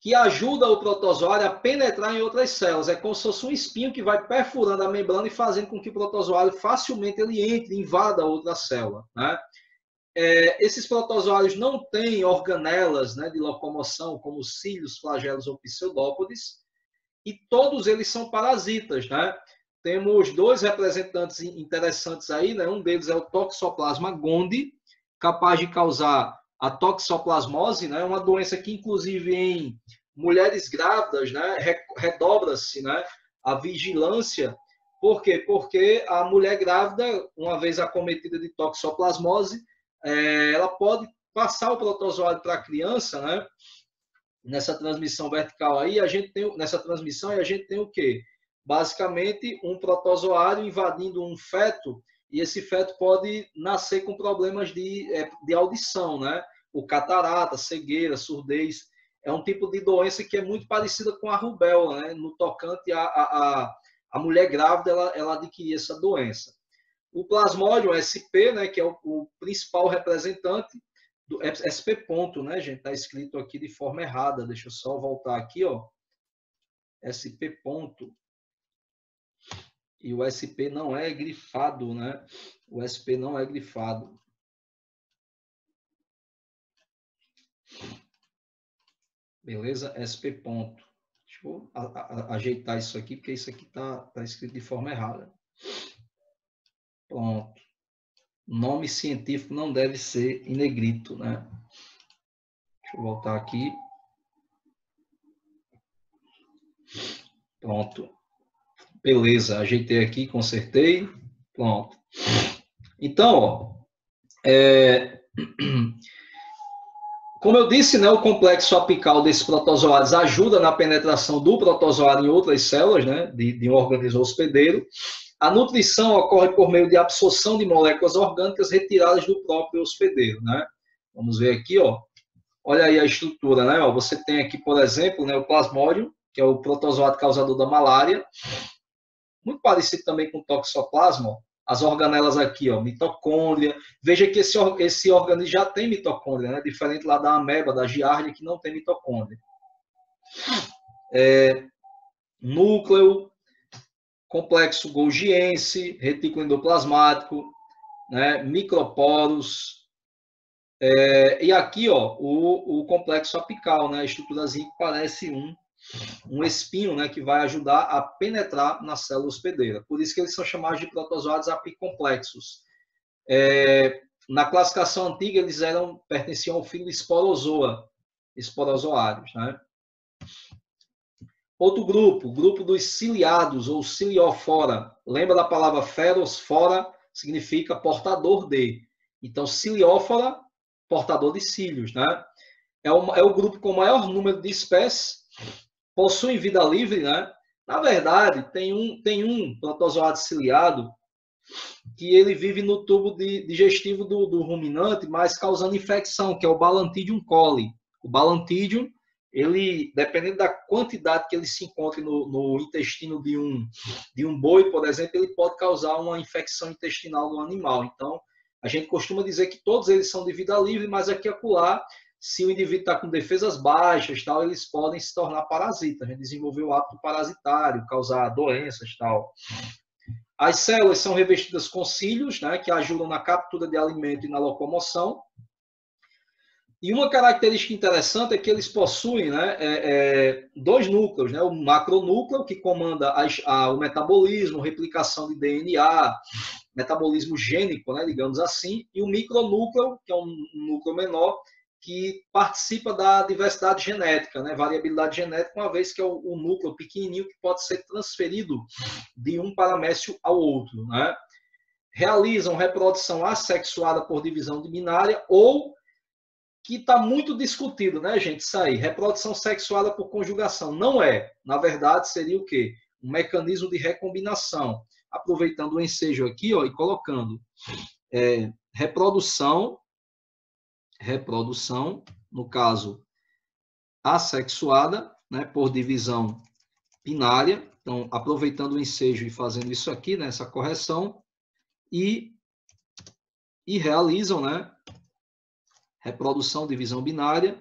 que ajuda o protozoário a penetrar em outras células. É como se fosse um espinho que vai perfurando a membrana e fazendo com que o protozoário facilmente ele entre, invada outra célula, né? Esses protozoários não têm organelas, né, de locomoção, como cílios, flagelos ou pseudópodes, e todos eles são parasitas, né? Temos dois representantes interessantes aí, né? Um deles é o Toxoplasma gondii, capaz de causar a toxoplasmose, né? Uma doença que, inclusive, em mulheres grávidas, né, redobra-se, né, a vigilância. Por quê? Porque a mulher grávida, uma vez acometida de toxoplasmose, ela pode passar o protozoário para a criança, né? Nessa transmissão vertical aí, a gente tem o quê? Basicamente, um protozoário invadindo um feto, e esse feto pode nascer com problemas de audição, né? O catarata, cegueira, surdez. É um tipo de doença que é muito parecida com a rubéola, né? No tocante a mulher grávida, ela adquirir essa doença. O plasmódio SP, né, que é o principal representante do SP ponto, né, gente? Está escrito aqui de forma errada. Deixa eu só voltar aqui, ó. SP ponto. E o SP não é grifado, né? O SP não é grifado. Beleza? SP ponto. Deixa eu ajeitar isso aqui, porque isso aqui tá escrito de forma errada. Pronto. Nome científico não deve ser em negrito, né? Deixa eu voltar aqui. Pronto. Beleza, ajeitei aqui, consertei. Pronto. Então, ó, como eu disse, né, o complexo apical desses protozoários ajuda na penetração do protozoário em outras células, né, de um organismo hospedeiro. A nutrição ocorre por meio de absorção de moléculas orgânicas retiradas do próprio hospedeiro, né? Vamos ver aqui, ó. Olha aí a estrutura, né? Ó, você tem aqui, por exemplo, né, o plasmódio, que é o protozoário causador da malária. Muito parecido também com o toxoplasma, ó. As organelas aqui, ó, mitocôndria. Veja que esse organismo já tem mitocôndria, né? Diferente lá da ameba, da giardia, que não tem mitocôndria. Núcleo, complexo golgiense, retículo endoplasmático, né? Microporos. E aqui, ó, o complexo apical, né? A estruturazinha que parece um espinho, né, que vai ajudar a penetrar na célula hospedeira. Por isso que eles são chamados de protozoários apicomplexos. na classificação antiga, eles pertenciam ao filo Sporozoa, esporozoários, né? Outro grupo, o grupo dos ciliados ou ciliófora. Lembra da palavra feros? Fora significa portador de. Então, ciliófora, portador de cílios, né? É o grupo com o maior número de espécies, possui vida livre, né? Na verdade, tem um protozoário ciliado que ele vive no tubo digestivo do ruminante, mas causando infecção, que é o Balantidium coli. O Balantidium, ele, dependendo da quantidade que ele se encontre no intestino de um boi, por exemplo, ele pode causar uma infecção intestinal no animal. Então, a gente costuma dizer que todos eles são de vida livre, mas aqui e acolá, se o indivíduo está com defesas baixas, tal, eles podem se tornar parasitas, né? Desenvolver o hábito parasitário, causar doenças, tal. As células são revestidas com cílios, né, que ajudam na captura de alimento e na locomoção. E uma característica interessante é que eles possuem, né, dois núcleos, né, o macronúcleo, que comanda o metabolismo, replicação de DNA, metabolismo gênico, né, digamos assim, e o micronúcleo, que é um núcleo menor, que participa da diversidade genética, né, variabilidade genética, uma vez que é o núcleo pequenininho que pode ser transferido de um paramécio ao outro, né? Realizam reprodução assexuada por divisão binária ou que está muito discutido, né, gente? Isso aí, reprodução sexuada por conjugação. Não é. Na verdade, seria o quê? Um mecanismo de recombinação. Aproveitando o ensejo aqui, ó, e colocando reprodução, no caso, assexuada, né, por divisão binária. Então, aproveitando o ensejo e fazendo isso aqui, né, essa correção, e realizam, né, reprodução, divisão binária.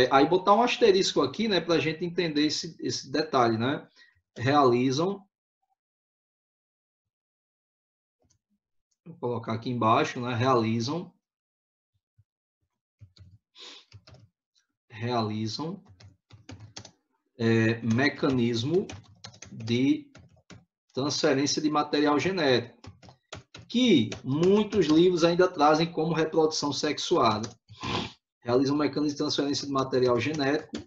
Aí botar um asterisco aqui, né, para a gente entender esse detalhe, né? Realizam. Vou colocar aqui embaixo, né? Realizam mecanismo de transferência de material genético, que muitos livros ainda trazem como reprodução sexuada. Realiza um mecanismo de transferência de material genético,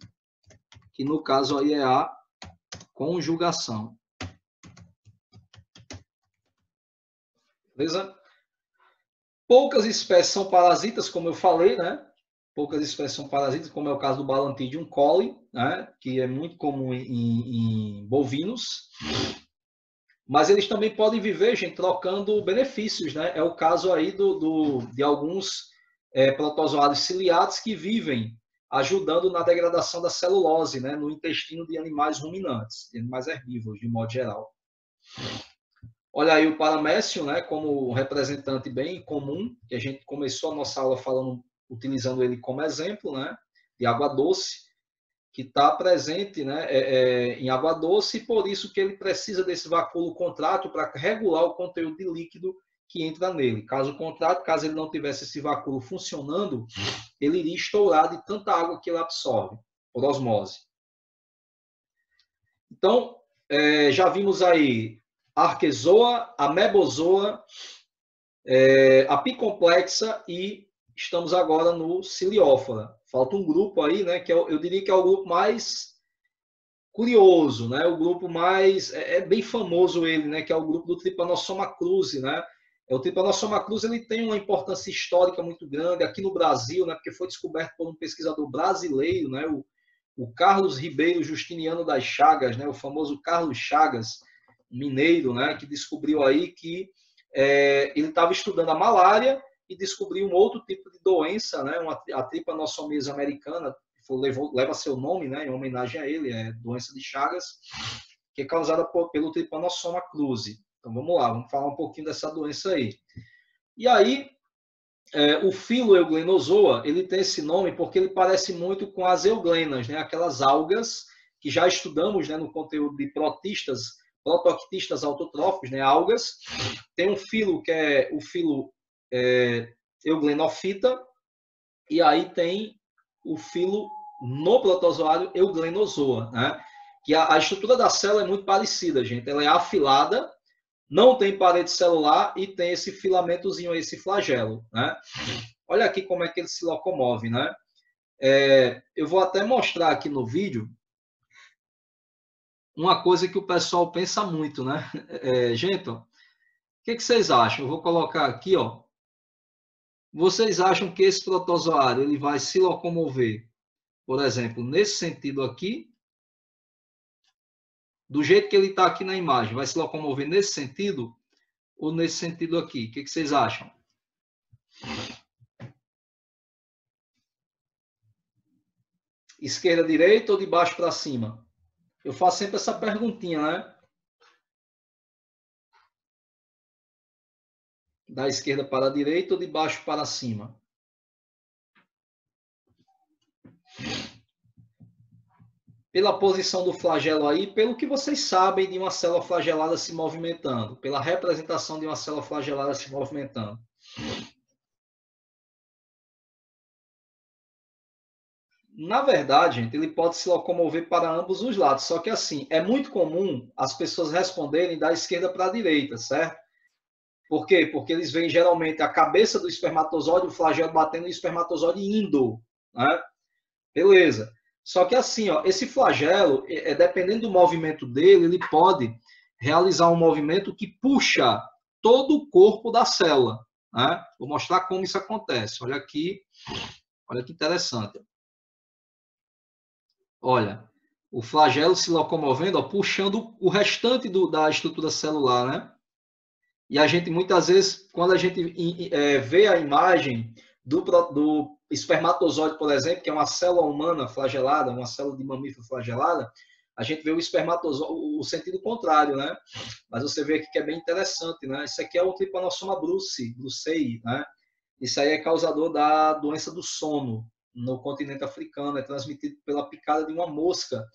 que no caso aí é a conjugação. Beleza? Poucas espécies são parasitas, como eu falei, né? Poucas espécies são parasitas, como é o caso do Balantidium coli, né? Que é muito comum em bovinos. Mas eles também podem viver, gente, trocando benefícios, né? É o caso aí de alguns protozoários ciliados que vivem ajudando na degradação da celulose, né? No intestino de animais ruminantes, de animais herbívoros, de modo geral. Olha aí o paramécio, né? Como um representante bem comum, que a gente começou a nossa aula utilizando ele como exemplo, né? De água doce, que está presente, né, em água doce, e por isso que ele precisa desse vacúolo contrátil para regular o conteúdo de líquido que entra nele. Caso contrário, caso ele não tivesse esse vacúolo funcionando, ele iria estourar de tanta água que ele absorve, por osmose. Então, já vimos aí Arquezoa, Amebozoa, Apicomplexa e estamos agora no Ciliófora. Falta um grupo aí, né, que eu diria que é o grupo mais curioso, né, o grupo mais, bem famoso ele, né, que é o grupo do Trypanosoma cruzi, né. O Trypanosoma cruzi ele tem uma importância histórica muito grande aqui no Brasil, né, porque foi descoberto por um pesquisador brasileiro, né, o Carlos Ribeiro Justiniano das Chagas, né, o famoso Carlos Chagas, mineiro, né, que descobriu aí que ele estava estudando a malária e descobriu um outro tipo de doença, né, a Trypanosomia americana, leva seu nome, né, em homenagem a ele, é doença de Chagas, que é causada pelo Trypanosoma cruzi. Então vamos lá, vamos falar um pouquinho dessa doença aí. E aí, o filo Euglenozoa, ele tem esse nome porque ele parece muito com as euglenas, né, aquelas algas que já estudamos, né, no conteúdo de protoctistas autotróficos, né, algas. Tem um filo que é o filo Euglenophyta, e aí tem o filo no protozoário Euglenozoa, né? Que a estrutura da célula é muito parecida, gente. Ela é afilada, não tem parede celular e tem esse filamentozinho, esse flagelo, né? Olha aqui como é que ele se locomove, né? Eu vou até mostrar aqui no vídeo uma coisa que o pessoal pensa muito, né? Gente, ó, o que vocês acham? Eu vou colocar aqui, ó. Vocês acham que esse protozoário ele vai se locomover, por exemplo, nesse sentido aqui, do jeito que ele está aqui na imagem, vai se locomover nesse sentido ou nesse sentido aqui? O que vocês acham? Esquerda, direita ou de baixo para cima? Eu faço sempre essa perguntinha, né? Da esquerda para a direita ou de baixo para cima? Pela posição do flagelo aí, pelo que vocês sabem de uma célula flagelada se movimentando, pela representação de uma célula flagelada se movimentando. Na verdade, gente, ele pode se locomover para ambos os lados, só que assim, é muito comum as pessoas responderem da esquerda para a direita, certo? Por quê? Porque eles veem geralmente a cabeça do espermatozoide, o flagelo batendo no espermatozoide indo, né? Beleza. Só que assim, ó, esse flagelo, dependendo do movimento dele, ele pode realizar um movimento que puxa todo o corpo da célula, né? Vou mostrar como isso acontece. Olha que interessante. Olha, o flagelo se locomovendo, ó, puxando o restante da estrutura celular, né? E a gente, muitas vezes, quando a gente vê a imagem do espermatozoide, por exemplo, que é uma célula humana flagelada, uma célula de mamífero flagelada, a gente vê o espermatozoide, o sentido contrário, né? Mas você vê aqui que é bem interessante, né? Isso aqui é o Trypanosoma brucei, né? Isso aí é causador da doença do sono no continente africano, é transmitido pela picada de uma mosca,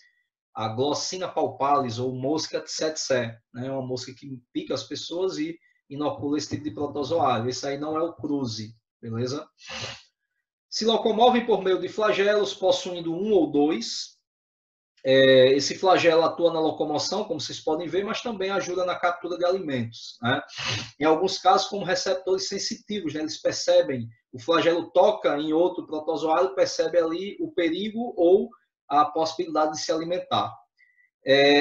a Glossina palpalis, ou mosca tsetse, né? Uma mosca que pica as pessoas e inocula esse tipo de protozoário. Esse aí não é o cruze, beleza? Se locomovem por meio de flagelos, possuindo um ou dois. Esse flagelo atua na locomoção, como vocês podem ver, mas também ajuda na captura de alimentos, né? Em alguns casos, como receptores sensitivos, né? Eles percebem, o flagelo toca em outro protozoário, percebe ali o perigo ou a possibilidade de se alimentar.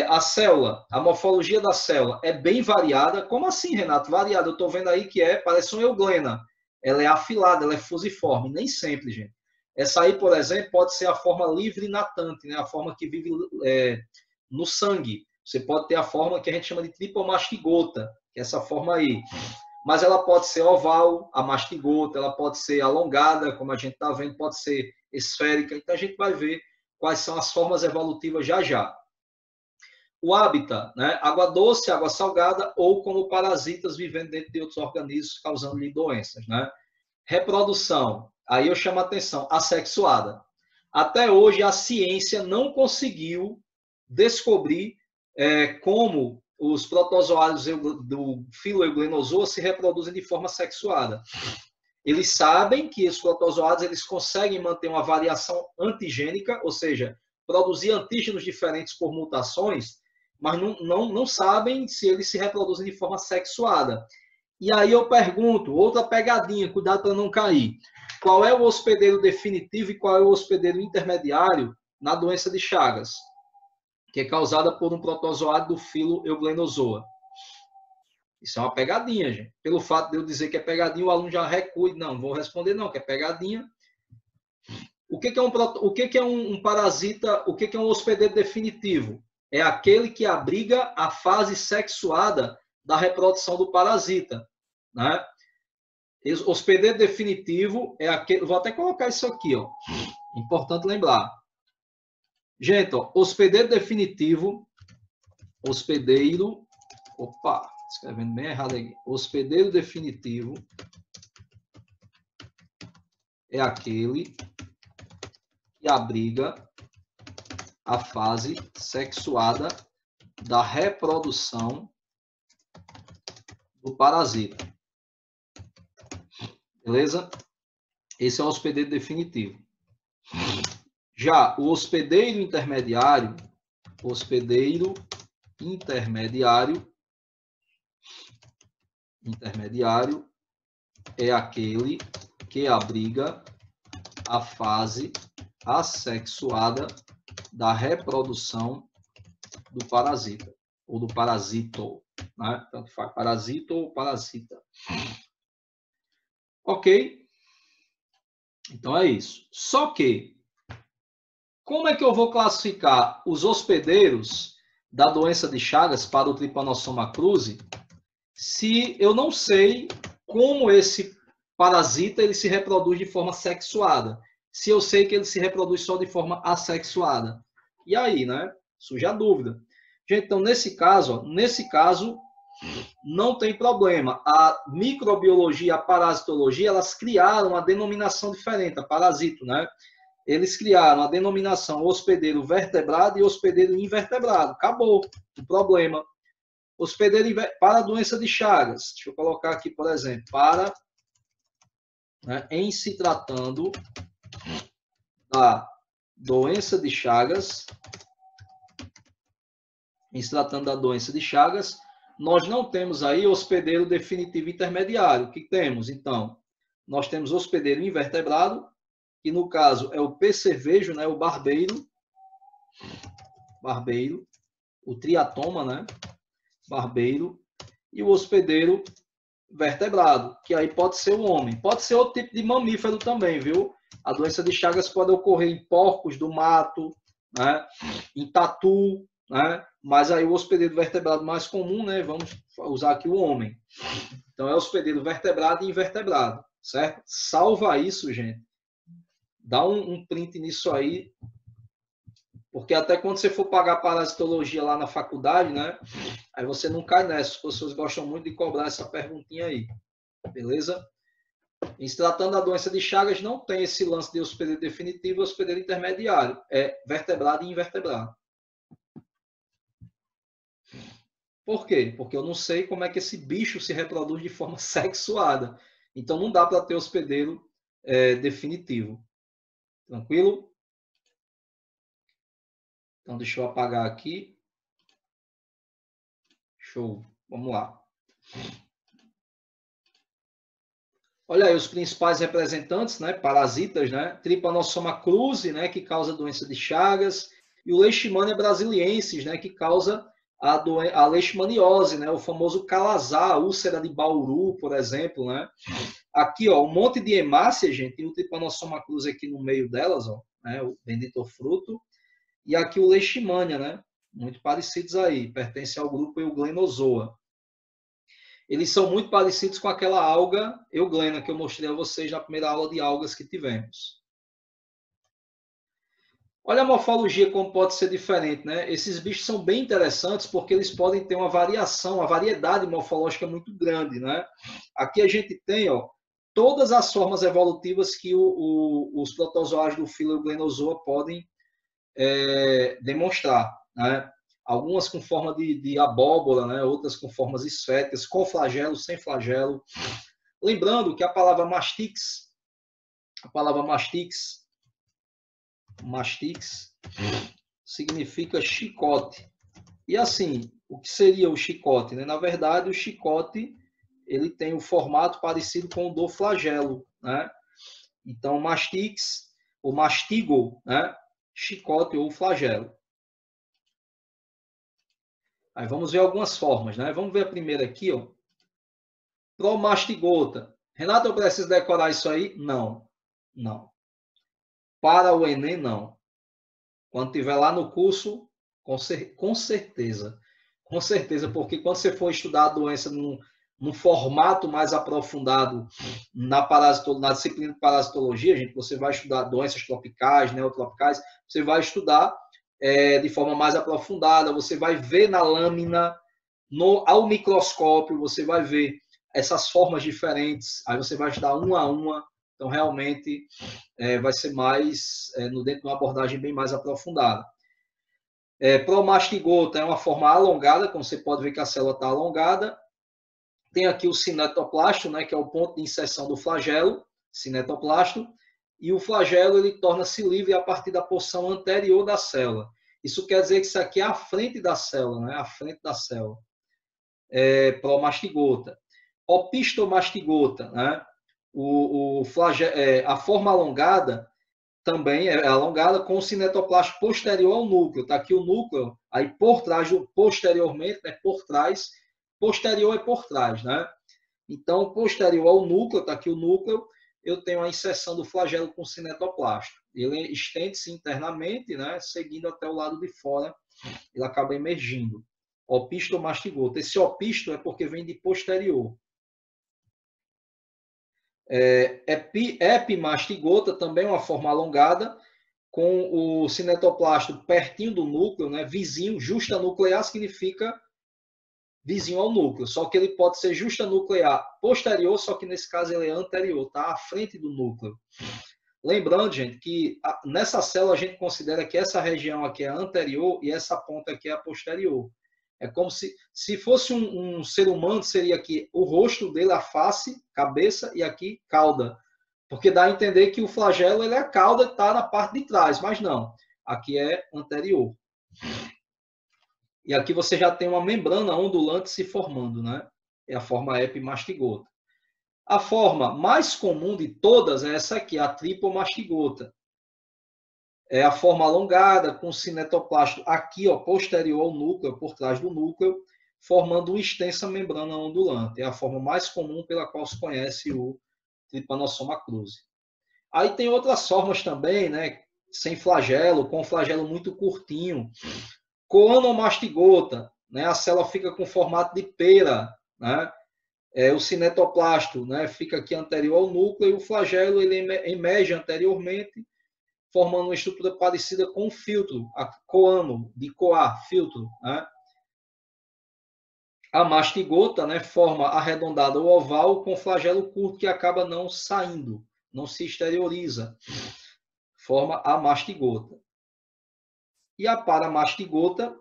A célula, a morfologia da célula é bem variada. Como assim, Renato? Variada. Eu estou vendo aí que parece uma euglena. Ela é afilada, ela é fusiforme. Nem sempre, gente. Essa aí, por exemplo, pode ser a forma livre natante, né? A forma que vive no sangue. Você pode ter a forma que a gente chama de tripomastigota, que é essa forma aí. Mas ela pode ser oval, a mastigota, ela pode ser alongada, como a gente está vendo, pode ser esférica. Então a gente vai ver quais são as formas evolutivas já já. O hábitat, né? Água doce, água salgada ou como parasitas vivendo dentro de outros organismos, causando-lhe doenças, né? Reprodução, aí eu chamo a atenção, assexuada. Até hoje a ciência não conseguiu descobrir como os protozoários do filo Euglenozoa se reproduzem de forma sexuada. Eles sabem que os protozoários eles conseguem manter uma variação antigênica, ou seja, produzir antígenos diferentes por mutações, mas não sabem se eles se reproduzem de forma sexuada. E aí eu pergunto, outra pegadinha, cuidado para não cair. Qual é o hospedeiro definitivo e qual é o hospedeiro intermediário na doença de Chagas, que é causada por um protozoário do filo Euglenozoa? Isso é uma pegadinha, gente. Pelo fato de eu dizer que é pegadinha, o aluno já recua. Não vou responder não, que é pegadinha. O que é um parasita? O que é um hospedeiro definitivo? É aquele que abriga a fase sexuada da reprodução do parasita, né? Hospedeiro definitivo é aquele... Vou até colocar isso aqui, ó. Importante lembrar. Gente, ó, hospedeiro definitivo... Hospedeiro... Opa, escrevendo bem errado aqui. Hospedeiro definitivo é aquele que abriga a fase sexuada da reprodução do parasita. Beleza? Esse é o hospedeiro definitivo. Já o hospedeiro intermediário intermediário é aquele que abriga a fase assexuada da reprodução do parasita, ou do parasito, né? Tanto faz, parasito ou parasita. Ok? Então é isso. Só que, como é que eu vou classificar os hospedeiros da doença de Chagas para o Trypanosoma cruzi se eu não sei como esse parasita ele se reproduz de forma sexuada? Se eu sei que ele se reproduz só de forma assexuada. E aí, né? Surge a dúvida. Gente, então nesse caso, não tem problema. A microbiologia e a parasitologia, elas criaram uma denominação diferente, a parasito, né? Eles criaram a denominação hospedeiro vertebrado e hospedeiro invertebrado. Acabou o problema. Hospedeiro para a doença de Chagas. Deixa eu colocar aqui, por exemplo, para, né, em se tratando da doença de Chagas, nós não temos aí hospedeiro definitivo intermediário. O que temos, então? Nós temos hospedeiro invertebrado, que no caso é o percevejo, né, o barbeiro, o triatoma, né, barbeiro, e o hospedeiro vertebrado, que aí pode ser o homem. Pode ser outro tipo de mamífero também, viu? A doença de Chagas pode ocorrer em porcos do mato, né, em tatu, né? Mas aí o hospedeiro vertebrado mais comum, né? Vamos usar aqui o homem. Então é hospedeiro vertebrado e invertebrado, certo? Salva isso, gente. Dá um print nisso aí, porque até quando você for pagar parasitologia lá na faculdade, né? Aí você não cai nessa. As pessoas gostam muito de cobrar essa perguntinha aí, beleza? Em se tratando da doença de Chagas, não tem esse lance de hospedeiro definitivo e hospedeiro intermediário. É vertebrado e invertebrado. Por quê? Porque eu não sei como é que esse bicho se reproduz de forma sexuada. Então não dá para ter hospedeiro definitivo. Tranquilo? Então deixa eu apagar aqui. Show. Vamos lá. Olha aí os principais representantes, né? Parasitas, né? Trypanosoma cruzi, né? Que causa doença de Chagas. E o Leishmania brasiliensis, né? Que causa a leishmaniose, né? O famoso calazar, úlcera de Bauru, por exemplo, né? Aqui, ó, um monte de hemácia, gente, e o Trypanosoma cruzi aqui no meio delas, ó, né? O bendito fruto. E aqui o Leishmania, né? Muito parecidos aí, pertence ao grupo Euglenozoa. Eles são muito parecidos com aquela alga euglena que eu mostrei a vocês na primeira aula de algas que tivemos. Olha a morfologia como pode ser diferente, né? Esses bichos são bem interessantes porque eles podem ter uma variação, uma variedade morfológica muito grande, né? Aqui a gente tem, ó, todas as formas evolutivas que os protozoários do filo Euglenozoa podem demonstrar, né? Algumas com forma de abóbora, né? Outras com formas esféricas, com flagelo, sem flagelo. Lembrando que a palavra mastix significa chicote. E assim, o que seria o chicote? Né? Na verdade, o chicote ele tem um formato parecido com o do flagelo, né? Então, mastix, ou mastigo, né? Chicote ou flagelo. Aí vamos ver algumas formas, né? Vamos ver a primeira aqui, ó. Promastigota. Renato, eu preciso decorar isso aí? Não. Não. Para o Enem, não. Quando tiver lá no curso, com certeza. Com certeza, porque quando você for estudar a doença num formato mais aprofundado na disciplina de parasitologia, gente, você vai estudar doenças tropicais, neotropicais, você vai estudar de forma mais aprofundada, você vai ver na lâmina, ao microscópio, você vai ver essas formas diferentes, aí você vai estudar uma a uma, então realmente vai ser mais, dentro de uma abordagem bem mais aprofundada. Promastigota é uma forma alongada, como você pode ver que a célula está alongada. Tem aqui o cinetoplasto, né, que é o ponto de inserção do flagelo, cinetoplasto, e o flagelo ele torna-se livre a partir da porção anterior da célula. Isso quer dizer que isso aqui é a frente da célula, né, a frente da célula. Promastigota. Opistomastigota, né? A forma alongada também é alongada com o cinetoplasma posterior ao núcleo. Está aqui o núcleo, aí por trás, posteriormente, né? Por trás, posterior é por trás, né? Então, posterior ao núcleo, está aqui o núcleo, eu tenho a inserção do flagelo com cinetoplasto. Ele estende-se internamente, né? Seguindo até o lado de fora, ele acaba emergindo. Opistomastigota. Esse opisto é porque vem de posterior. Epimastigota, também uma forma alongada, com o cinetoplasto pertinho do núcleo, né, vizinho, justanuclear significa vizinho ao núcleo, só que ele pode ser justanuclear posterior, só que nesse caso ele é anterior, tá à frente do núcleo. Lembrando, gente, que nessa célula a gente considera que essa região aqui é anterior e essa ponta aqui é a posterior. É como se fosse um ser humano, seria aqui o rosto dele, a face, cabeça, e aqui cauda. Porque dá a entender que o flagelo ele é a cauda que está na parte de trás, mas não. Aqui é anterior. E aqui você já tem uma membrana ondulante se formando, né? É a forma epimastigota. A forma mais comum de todas é essa aqui, a tripomastigota. É a forma alongada, com o cinetoplasto aqui, ó, posterior ao núcleo, por trás do núcleo, formando uma extensa membrana ondulante. É a forma mais comum pela qual se conhece o Trypanosoma cruzi. Aí tem outras formas também, né? Sem flagelo, com flagelo muito curtinho. Coanomastigota, né? A célula fica com formato de pera, né? O cinetoplasto, né? Fica aqui anterior ao núcleo e o flagelo ele emerge anteriormente, formando uma estrutura parecida com um filtro, a coano, de coar, filtro, né? A mastigota, né, forma arredondada ou oval com flagelo curto que acaba não saindo, não se exterioriza. Forma a mastigota. E a paramastigota,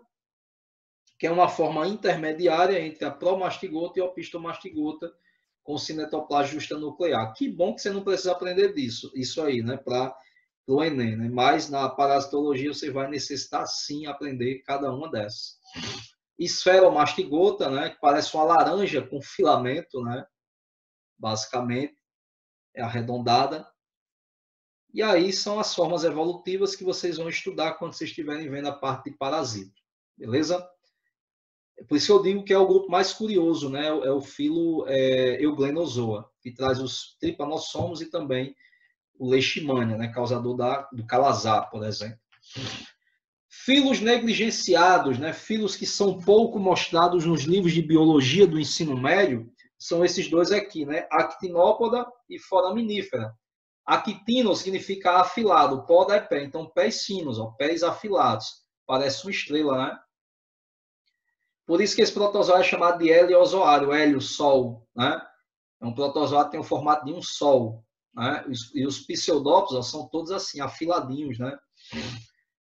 que é uma forma intermediária entre a promastigota e a opistomastigota, com cinetoplasma justanuclear. Que bom que você não precisa aprender disso, isso aí, né, para o Enem, né? Mas na parasitologia você vai necessitar sim aprender cada uma dessas. Esferomastigota, né, que parece uma laranja com filamento, né, basicamente, é arredondada. E aí são as formas evolutivas que vocês vão estudar quando vocês estiverem vendo a parte de parasito. Beleza? Por isso eu digo que é o grupo mais curioso, né? É o filo Euglenozoa, que traz os tripanossomos e também o leishmania, né? Causador do calazar, por exemplo. Filos negligenciados, né? Filos que são pouco mostrados nos livros de biologia do ensino médio, são esses dois aqui, né? Actinópoda e Foraminífera. Actino significa afilado, poda é pé, então pés finos, ó, pés afilados. Parece uma estrela, né? Por isso que esse protozoário é chamado de heliozoário, hélio, sol, né? É um protozoário que tem o formato de um sol, né? E os pseudópodos são todos assim, afiladinhos, né?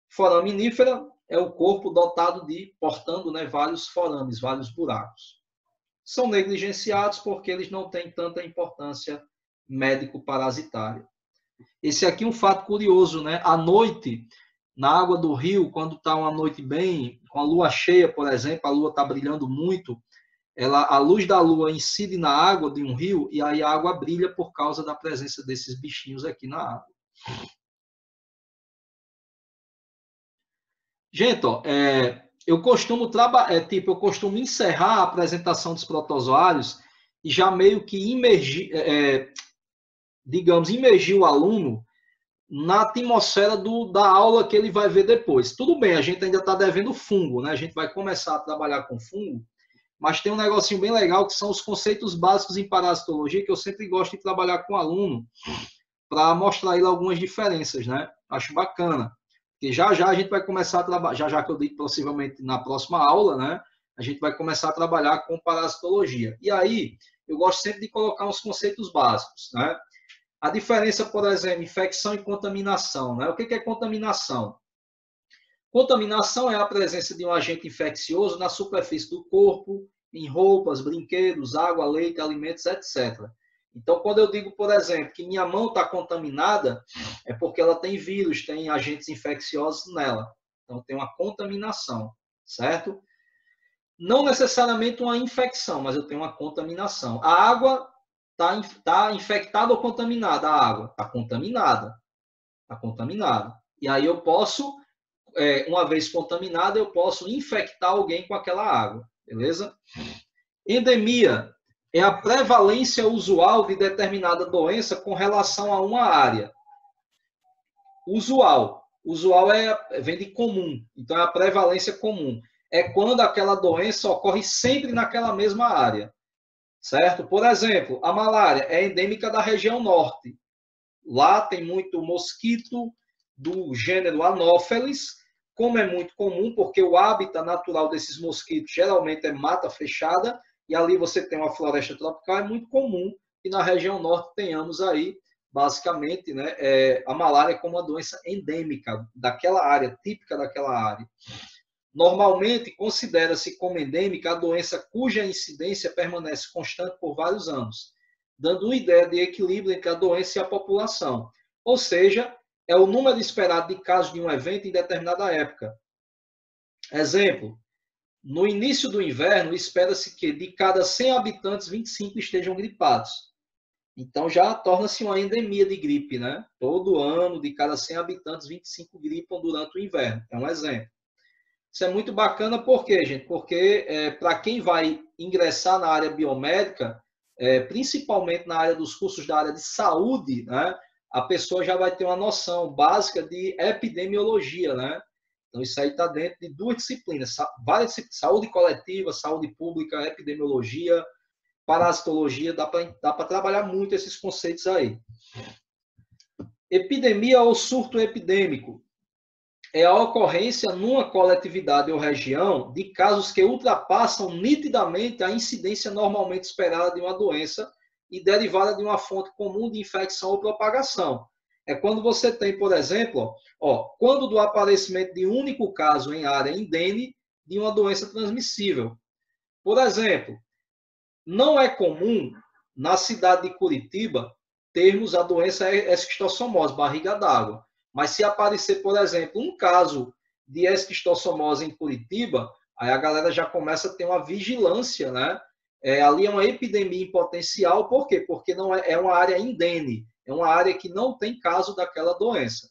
Foraminífera é o corpo dotado de, portando, né, vários forames, vários buracos. São negligenciados porque eles não têm tanta importância médico-parasitária. Esse aqui é um fato curioso, né? À noite, na água do rio, quando está uma noite bem, com a lua cheia, por exemplo, a lua está brilhando muito, a luz da lua incide na água de um rio e aí a água brilha por causa da presença desses bichinhos aqui na água. Gente, ó, eu costumo encerrar a apresentação dos protozoários e já meio que imergir o aluno na atmosfera da aula que ele vai ver depois. Tudo bem, a gente ainda está devendo fungo, né? A gente vai começar a trabalhar com fungo, mas tem um negocinho bem legal que são os conceitos básicos em parasitologia, que eu sempre gosto de trabalhar com o aluno para mostrar ele algumas diferenças, né? Acho bacana. Porque já a gente vai começar a trabalhar, já que eu digo possivelmente na próxima aula, né? A gente vai começar a trabalhar com parasitologia. E aí, eu gosto sempre de colocar uns conceitos básicos, né? A diferença, por exemplo, infecção e contaminação, né? O que é contaminação? Contaminação é a presença de um agente infeccioso na superfície do corpo, em roupas, brinquedos, água, leite, alimentos, etc. Então, quando eu digo, por exemplo, que minha mão está contaminada, é porque ela tem vírus, tem agentes infecciosos nela. Então, tem uma contaminação, certo? Não necessariamente uma infecção, mas eu tenho uma contaminação. A água está infectada ou contaminada? A água está contaminada. Está contaminada. E aí eu posso, uma vez contaminada, eu posso infectar alguém com aquela água. Beleza? Endemia é a prevalência usual de determinada doença com relação a uma área. Usual. Usual vem de comum. Então, é a prevalência comum. É quando aquela doença ocorre sempre naquela mesma área. Certo? Por exemplo, a malária é endêmica da região norte. Lá tem muito mosquito do gênero Anopheles, como é muito comum, porque o hábitat natural desses mosquitos geralmente é mata fechada, e ali você tem uma floresta tropical, é muito comum que na região norte tenhamos aí, basicamente, né, a malária como uma doença endêmica daquela área, típica daquela área. Normalmente, considera-se como endêmica a doença cuja incidência permanece constante por vários anos, dando uma ideia de equilíbrio entre a doença e a população. Ou seja, é o número esperado de casos de um evento em determinada época. Exemplo, no início do inverno, espera-se que de cada 100 habitantes, 25 estejam gripados. Então já torna-se uma endemia de gripe, né? Todo ano, de cada 100 habitantes, 25 gripam durante o inverno. É um exemplo. Isso é muito bacana, por quê, gente? Porque para quem vai ingressar na área biomédica, principalmente na área dos cursos da área de saúde, né, a pessoa já vai ter uma noção básica de epidemiologia, né? Então, isso aí está dentro de duas disciplinas, várias disciplinas, saúde coletiva, saúde pública, epidemiologia, parasitologia, dá para trabalhar muito esses conceitos aí. Epidemia ou surto epidêmico é a ocorrência numa coletividade ou região de casos que ultrapassam nitidamente a incidência normalmente esperada de uma doença e derivada de uma fonte comum de infecção ou propagação. É quando você tem, por exemplo, quando do aparecimento de um único caso em área indene de uma doença transmissível. Por exemplo, não é comum na cidade de Curitiba termos a doença esquistossomose, barriga d'água. Mas se aparecer, por exemplo, um caso de esquistossomose em Curitiba, aí a galera já começa a ter uma vigilância, né? Ali é uma epidemia em potencial, por quê? Porque não é uma área indene, é uma área que não tem caso daquela doença.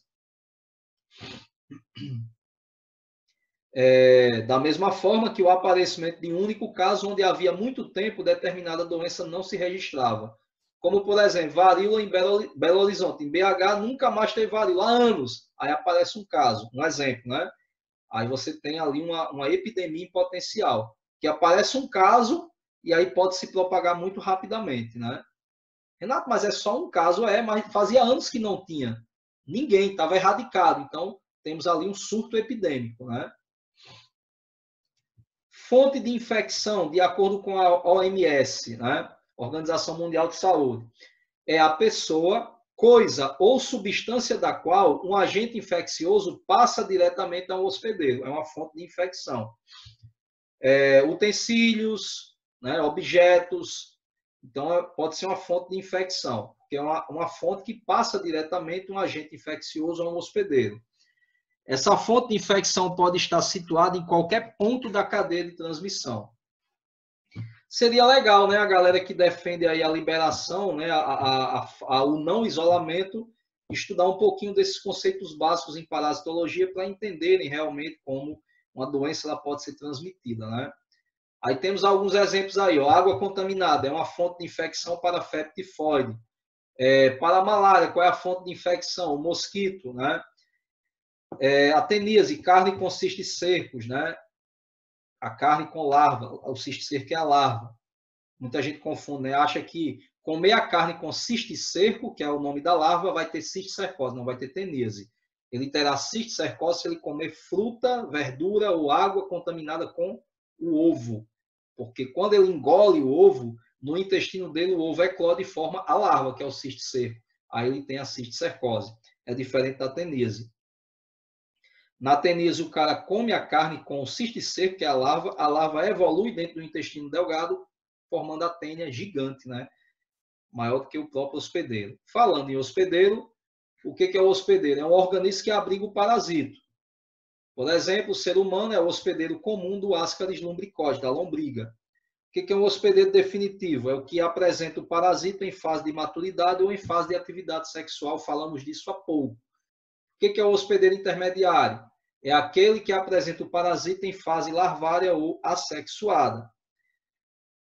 Da mesma forma que o aparecimento de um único caso onde havia muito tempo determinada doença não se registrava. Como, por exemplo, varíola em Belo Horizonte. Em BH nunca mais teve varíola, há anos. Aí aparece um caso, um exemplo, né? Aí você tem ali uma epidemia em potencial, que aparece um caso e aí pode se propagar muito rapidamente, né? Renato, mas é só um caso? Mas fazia anos que não tinha. Ninguém, estava erradicado. Então, temos ali um surto epidêmico, né? Fonte de infecção, de acordo com a OMS, né? Organização Mundial de Saúde, é a pessoa, coisa ou substância da qual um agente infeccioso passa diretamente ao hospedeiro. É uma fonte de infecção. Utensílios, né? Objetos. Então, pode ser uma fonte de infecção, que é uma fonte que passa diretamente um agente infeccioso a um hospedeiro. Essa fonte de infecção pode estar situada em qualquer ponto da cadeia de transmissão. Seria legal, né, a galera que defende aí a liberação, né, o não isolamento, estudar um pouquinho desses conceitos básicos em parasitologia para entenderem realmente como uma doença ela pode ser transmitida, né? Aí temos alguns exemplos aí, água contaminada é uma fonte de infecção para a febre tifoide. Para a malária, qual é a fonte de infecção? O mosquito, né? A teníase, carne com cistos secos, né? A carne com larva, o cisto seco é a larva. Muita gente confunde, né? Acha que comer a carne com cisto seco, que é o nome da larva, vai ter cisticercose, não vai ter teníase. Ele terá cisticercose se ele comer fruta, verdura ou água contaminada com o ovo. Porque quando ele engole o ovo, no intestino dele o ovo eclode e forma a larva, que é o cisto seco. Aí ele tem a cisticercose. É diferente da teníase. Na teníase, o cara come a carne com o cisto seco, que é a larva evolui dentro do intestino delgado, formando a tênia gigante, né? Maior do que o próprio hospedeiro. Falando em hospedeiro, o que é o hospedeiro? É um organismo que abriga o parasito. Por exemplo, o ser humano é o hospedeiro comum do Ascaris lumbricoides, da lombriga. O que é um hospedeiro definitivo? É o que apresenta o parasita em fase de maturidade ou em fase de atividade sexual. Falamos disso há pouco. O que é o hospedeiro intermediário? É aquele que apresenta o parasita em fase larvária ou assexuada.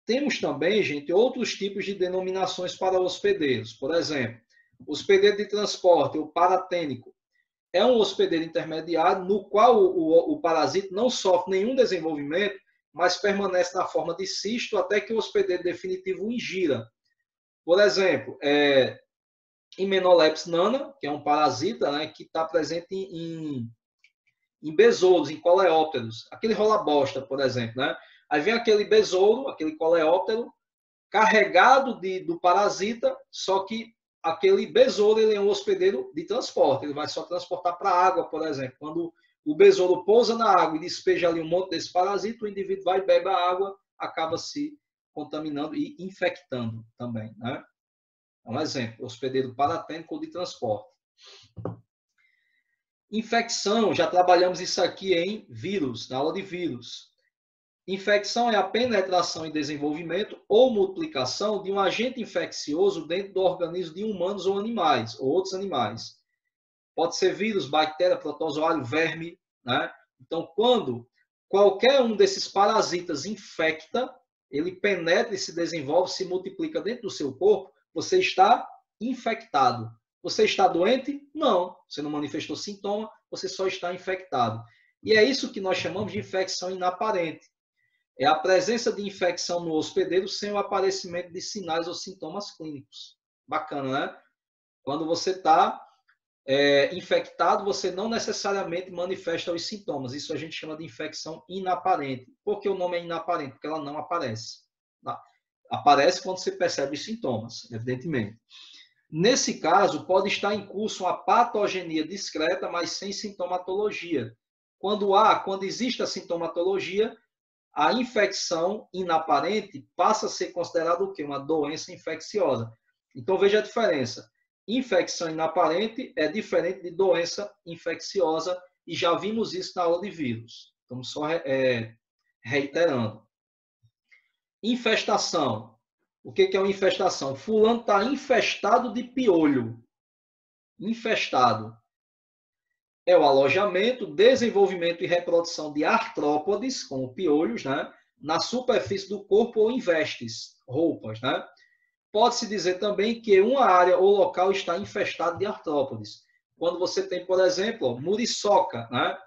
Temos também, gente, outros tipos de denominações para hospedeiros. Por exemplo, hospedeiro de transporte, o paratênico, é um hospedeiro intermediário no qual o parasita não sofre nenhum desenvolvimento, mas permanece na forma de cisto até que o hospedeiro definitivo o ingira. Por exemplo, Hymenoplex nana, que é um parasita, né, que está presente em besouros, em coleópteros. Aquele rola-bosta, por exemplo. Né? Aí vem aquele besouro, aquele coleóptero, carregado do parasita, só que aquele besouro ele é um hospedeiro de transporte. Ele vai só transportar para a água, por exemplo. Quando o besouro pousa na água e despeja ali um monte desse parasita, o indivíduo vai, bebe a água, acaba se contaminando e infectando também. Né? É um exemplo, hospedeiro paratênico de transporte. Infecção, já trabalhamos isso aqui em vírus, na aula de vírus. Infecção é a penetração e desenvolvimento ou multiplicação de um agente infeccioso dentro do organismo de humanos ou animais, ou outros animais. Pode ser vírus, bactéria, protozoário, verme. Né? Então, quando qualquer um desses parasitas infecta, ele penetra e se desenvolve, se multiplica dentro do seu corpo, você está infectado. Você está doente? Não. Você não manifestou sintoma, você só está infectado. E é isso que nós chamamos de infecção inaparente. É a presença de infecção no hospedeiro sem o aparecimento de sinais ou sintomas clínicos. Bacana, né? Quando você está infectado, você não necessariamente manifesta os sintomas. Isso a gente chama de infecção inaparente. Por que o nome é inaparente? Porque ela não aparece. Tá? Aparece quando você percebe os sintomas, evidentemente. Nesse caso, pode estar em curso uma patogenia discreta, mas sem sintomatologia. Quando existe a sintomatologia, a infecção inaparente passa a ser considerada o quê? Uma doença infecciosa. Então, veja a diferença. Infecção inaparente é diferente de doença infecciosa e já vimos isso na aula de vírus. Estamos só reiterando. Infestação. O que é uma infestação? Fulano está infestado de piolho. Infestado. É o alojamento, desenvolvimento e reprodução de artrópodes, como piolhos, né, na superfície do corpo ou em vestes, roupas. Né? Pode-se dizer também que uma área ou local está infestada de artrópodes. Quando você tem, por exemplo, muriçoca, né?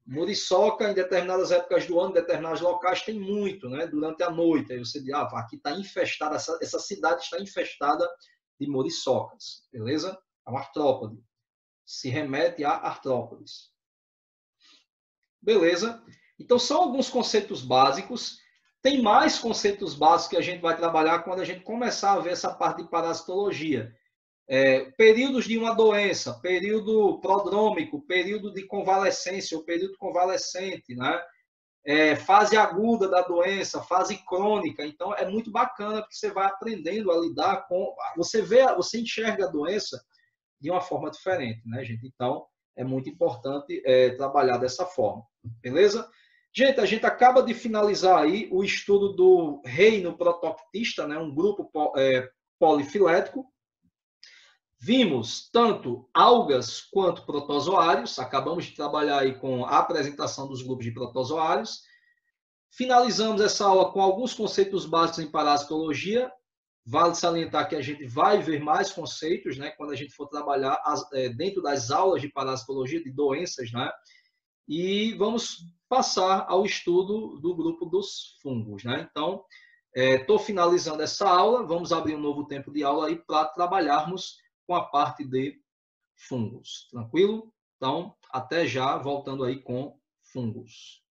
Muriçoca, em determinadas épocas do ano, em determinados locais, tem muito, né? Durante a noite. Aí você diz, aqui está infestada, essa cidade está infestada de muriçocas, beleza? É uma artrópode. Se remete a artrópodes. Beleza? Então, são alguns conceitos básicos. Tem mais conceitos básicos que a gente vai trabalhar quando a gente começar a ver essa parte de parasitologia. Períodos de uma doença, período prodrômico, período de convalescência ou período convalescente, né? Fase aguda da doença, fase crônica. Então, é muito bacana porque você vai aprendendo a lidar com... Você enxerga a doença de uma forma diferente, né, gente? Então, é muito importante trabalhar dessa forma, beleza? Gente, a gente acaba de finalizar aí o estudo do reino protoctista, né, um grupo polifilético. Vimos tanto algas quanto protozoários, acabamos de trabalhar aí com a apresentação dos grupos de protozoários. Finalizamos essa aula com alguns conceitos básicos em parasitologia. Vale salientar que a gente vai ver mais conceitos, né, quando a gente for trabalhar dentro das aulas de parasitologia, de doenças, né? E vamos passar ao estudo do grupo dos fungos, né? Então, estou finalizando essa aula, vamos abrir um novo tempo de aula aí para trabalharmos com a parte de fungos, tranquilo? Então, até já, voltando aí com fungos.